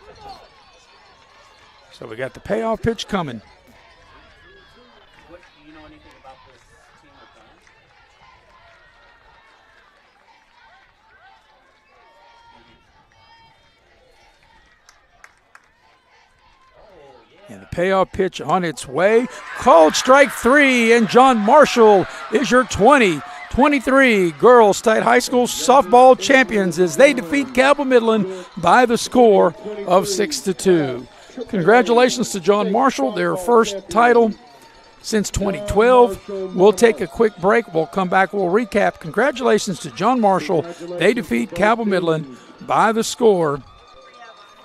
So we got the payoff pitch coming. And the payoff pitch on its way. Called strike 3, and John Marshall is your 2023 Girls State High School softball champions as they defeat Cabell Midland by the score of 6-2. Congratulations to John Marshall, their first title since 2012. We'll take a quick break. We'll come back. We'll recap. Congratulations to John Marshall. They defeat Cabell Midland by the score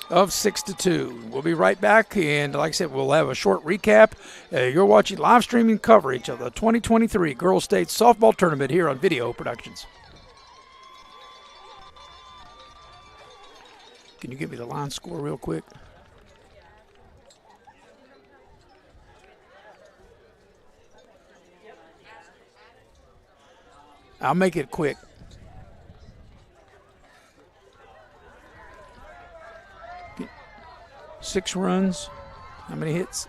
of 6-2. We'll be right back, and like I said, we'll have a short recap. You're watching live streaming coverage of the 2023 Girls State Softball Tournament here on Video Productions. Can you give me the line score real quick? I'll make it quick. 6 runs. How many hits?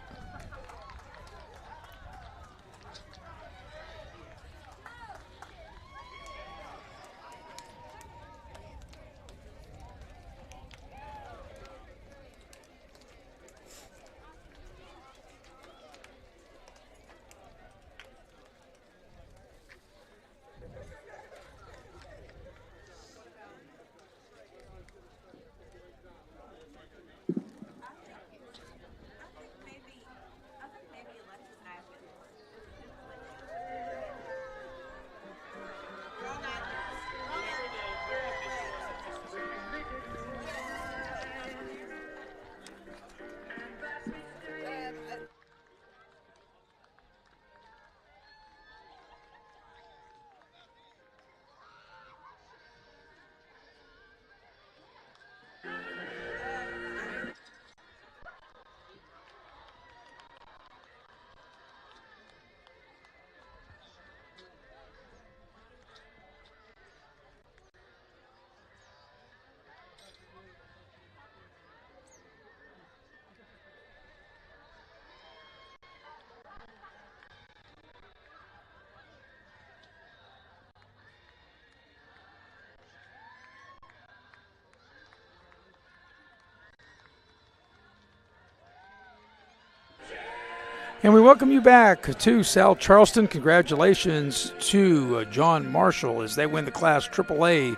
And we welcome you back to South Charleston. Congratulations to John Marshall as they win the Class AAA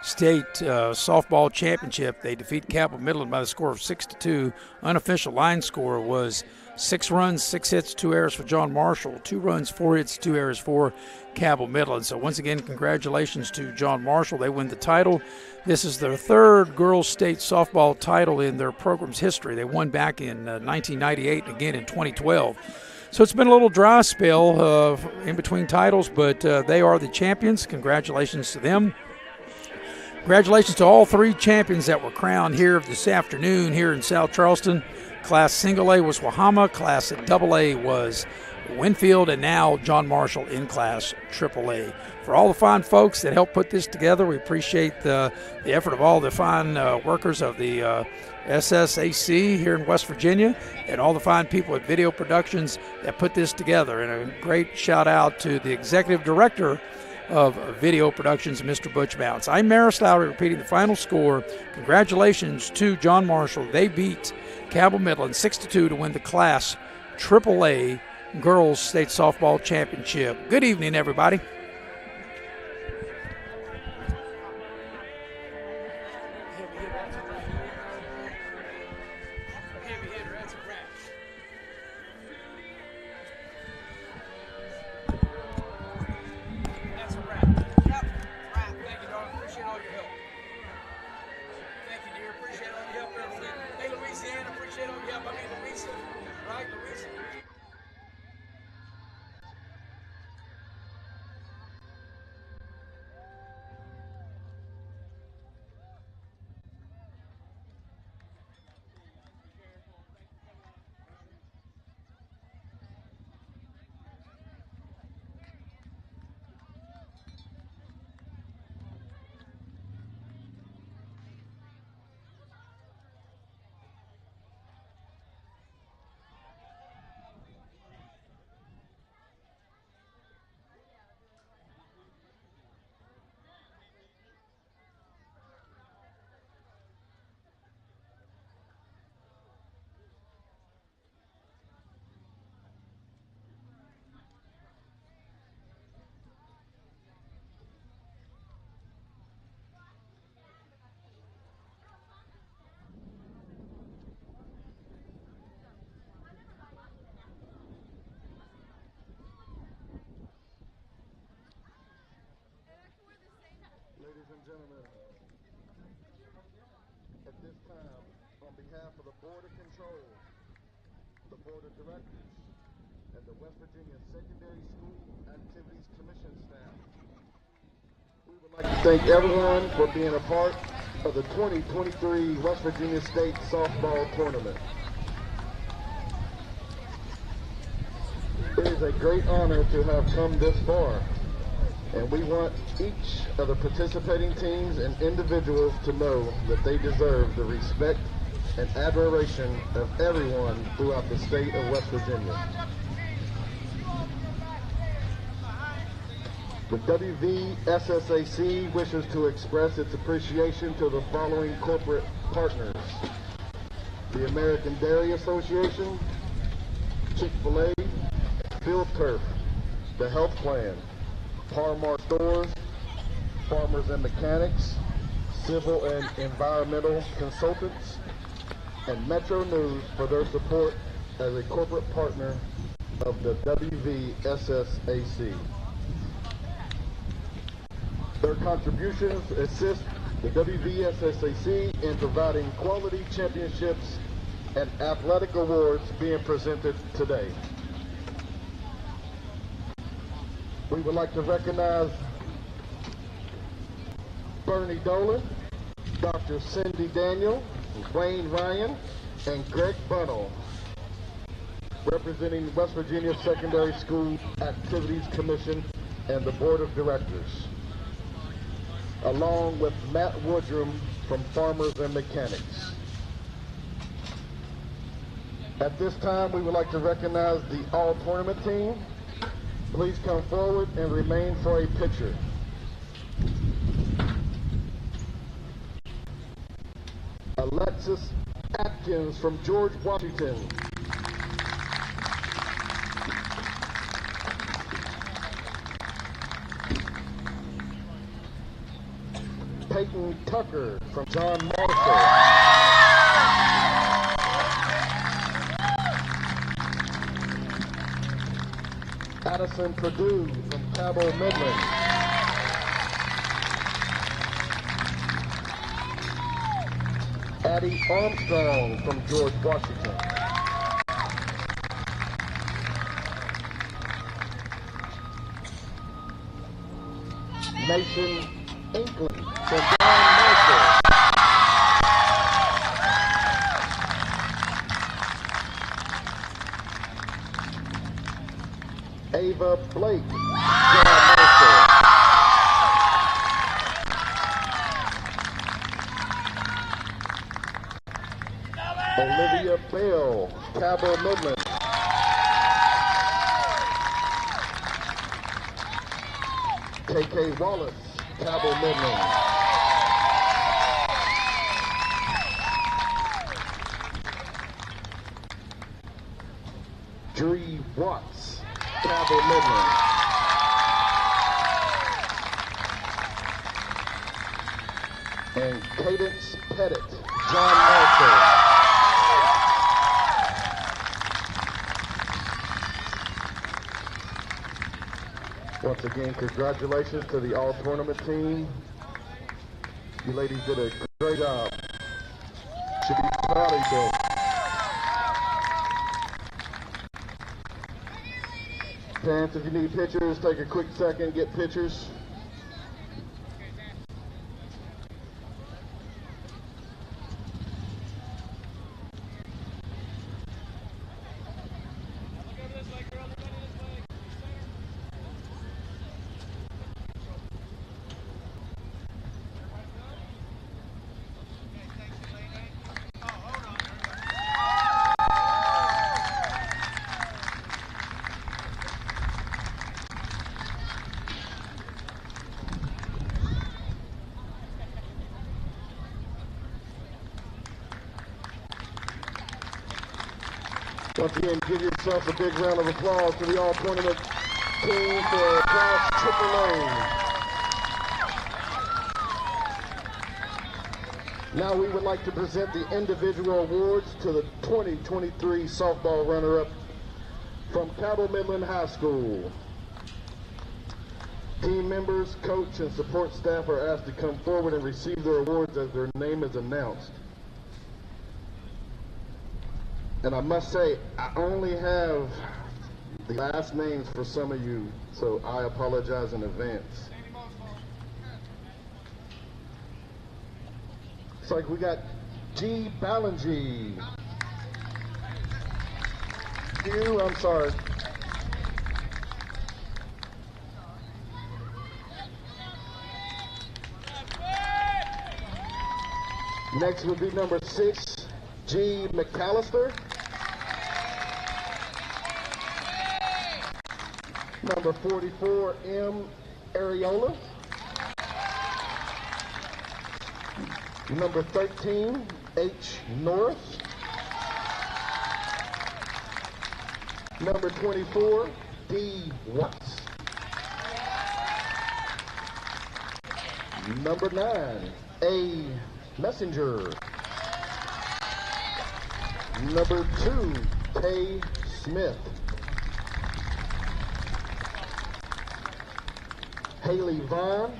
State Softball Championship. They defeat Cabell Midland by the score of 6-2. Unofficial line score was 6 runs, 6 hits, 2 errors for John Marshall, 2 runs, 4 hits, 2 errors for Cabell Midland. So once again, congratulations to John Marshall. They win the title. This is their 3rd girls state softball title in their program's history. They won back in 1998 and again in 2012. So it's been a little dry spell in between titles, but they are the champions. Congratulations to them. Congratulations to all 3 champions that were crowned here this afternoon here in South Charleston. Class Single A was Wahama. Class AA was Winfield, and now John Marshall in Class AAA. For all the fine folks that helped put this together, we appreciate the effort of all the fine workers of the SSAC here in West Virginia, and all the fine people at Video Productions that put this together. And a great shout out to the Executive Director of Video Productions, Mr. Butch Bounce. I'm Maris Lowry repeating the final score. Congratulations to John Marshall. They beat Cabell Midland 6-2 to win the Class AAA Girls State Softball Championship. Good evening, everybody. Ladies and gentlemen, at this time, on behalf of the Board of Control, the Board of Directors, and the West Virginia Secondary School Activities Commission staff, we would like to thank everyone for being a part of the 2023 West Virginia State Softball Tournament. It is a great honor to have come this far, and we want each of the participating teams and individuals to know that they deserve the respect and admiration of everyone throughout the state of West Virginia. The WVSSAC wishes to express its appreciation to the following corporate partners: the American Dairy Association, Chick-fil-A, Field Turf, the Health Plan, Par-Mar Stores, Farmers and Mechanics, Civil and Environmental Consultants, and Metro News for their support as a corporate partner of the WVSSAC. Their contributions assist the WVSSAC in providing quality championships and athletic awards being presented today. We would like to recognize Bernie Dolan, Dr. Cindy Daniel, Wayne Ryan, and Greg Bunnell, representing West Virginia Secondary School Activities Commission and the Board of Directors, along with Matt Woodrum from Farmers and Mechanics. At this time, we would like to recognize the all-tournament team. Please come forward and remain for a picture. Alexis Atkins from George Washington. Peyton Tucker from John Marshall. Addison Perdue from Cabell Midland. Addie Armstrong from George Washington. Mason Inkling from John Marshall. Ava Blake, John Marshall. Olivia Bell, Cabell Midland. KK Wallace, Cabell Midland. Dree Watts, Cabell Midland. And Cadence Pettit, John Marshall. Once again, congratulations to the all-tournament team. You ladies did a great job. Should be proud of yourselves. Parents, if you need pictures, take a quick second, get pictures. Once again, give yourself a big round of applause to the all-tournament team for Class AAA. Now we would like to present the individual awards to the 2023 softball runner-up from Cabell Midland High School. Team members, coach, and support staff are asked to come forward and receive their awards as their name is announced. And I must say, I only have the last names for some of you, so I apologize in advance. It's like we got G. Ballingy. I'm sorry. Next would be number 6, G. McAllister. Number 44, M. Areola. Number 13, H. Norris. Number 24, D. Watts. Number 9, A. Messenger. Number 2, K. Smith. Haley Vaughn.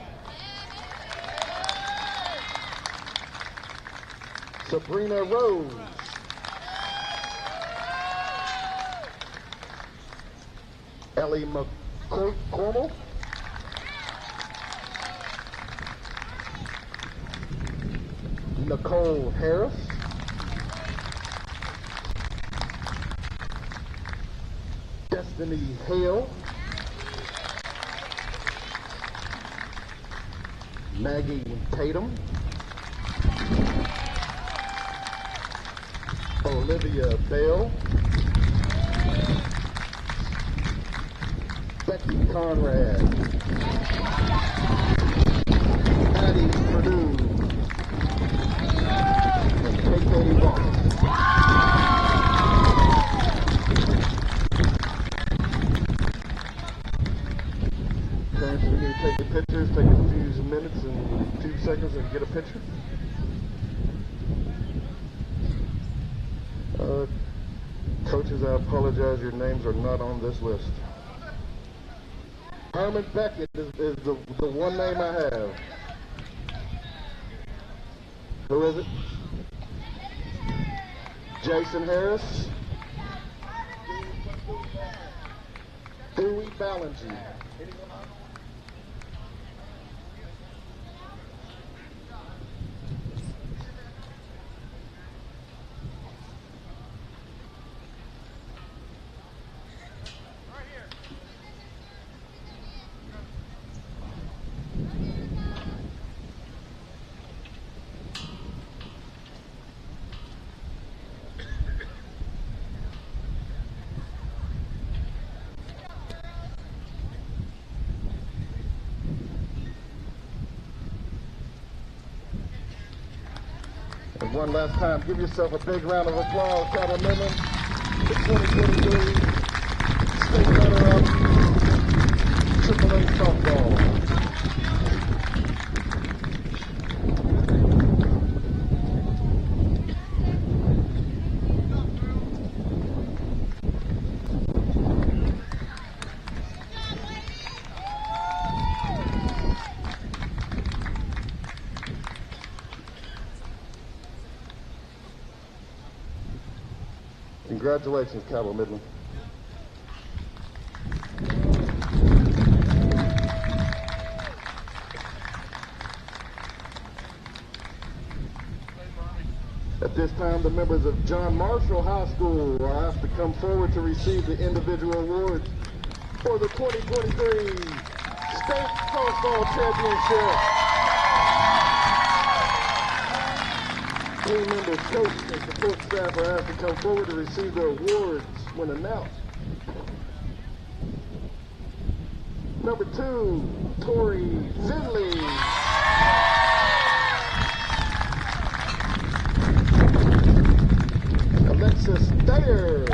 Sabrina Rose. Ellie McCormick. Nicole Harris. Destiny Hale. Maggie Tatum. Olivia Bell. Becky Conrad. Addie Purdue. And KK Wallace. Parents, we need to take the pictures, take a few minutes and 2 seconds and get a picture. Coaches, I apologize, your names are not on this list. Herman Beckett is the one name I have. Who is it? Jason Harris. Dewey Ballinger. And one last time, give yourself a big round of applause, Cabell Midland, the 2023 state runner-up, AAA softball. Congratulations, Cabell Midland. At this time, the members of John Marshall High School are asked to come forward to receive the individual awards for the 2023 State Softball Championship. Team members, coach, and support staff are asked to come forward to receive their awards when announced. Number 2, Tori Finley. Alexis Thayer.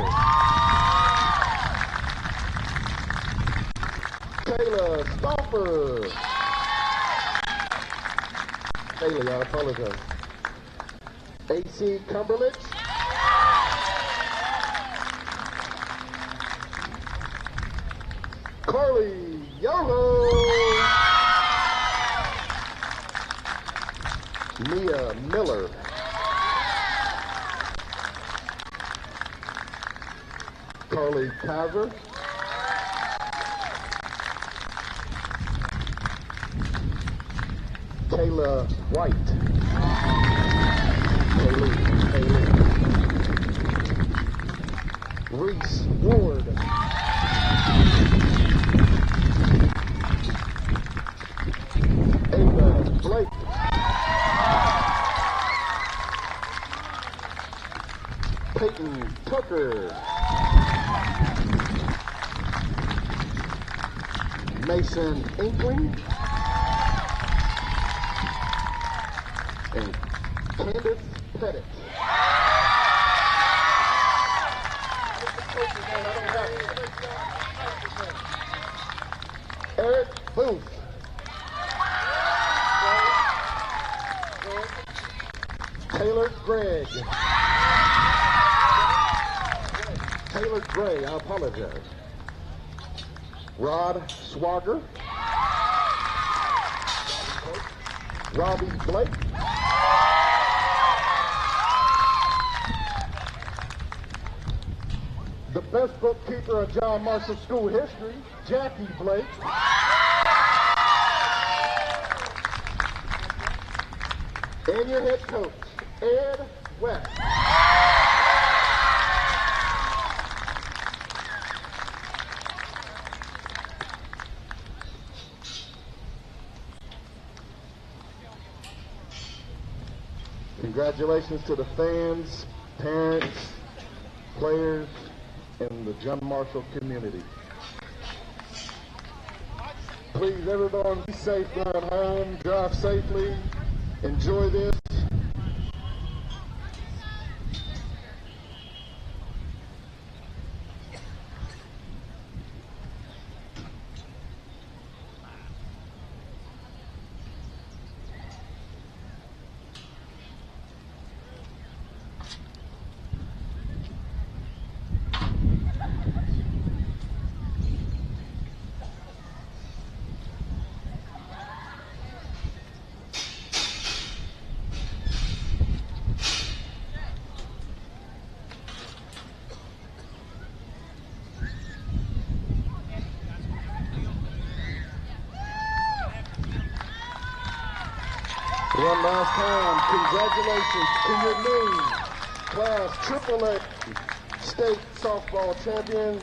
Kayla Stoffer. Kayla, I apologize. AC Cumberlich. Carly Yoho. Mia Miller. Carly Kaiser. Kayla White. Haley. Reese Ward. Ava Blake. Peyton Tucker. Mason Inkling. And Candace Pettit. Eric Booth. Taylor Gregg. Taylor Gray, I apologize. Rod Swagger. Robbie Blake. The best bookkeeper of John Marshall School history, Jackie Blake. And your head coach, Ed West. Congratulations to the fans, parents, players, and the John Marshall community. Please, everyone, be safe going home, drive safely, enjoy this. One last time, congratulations to your name, Class AAA State Softball Champion,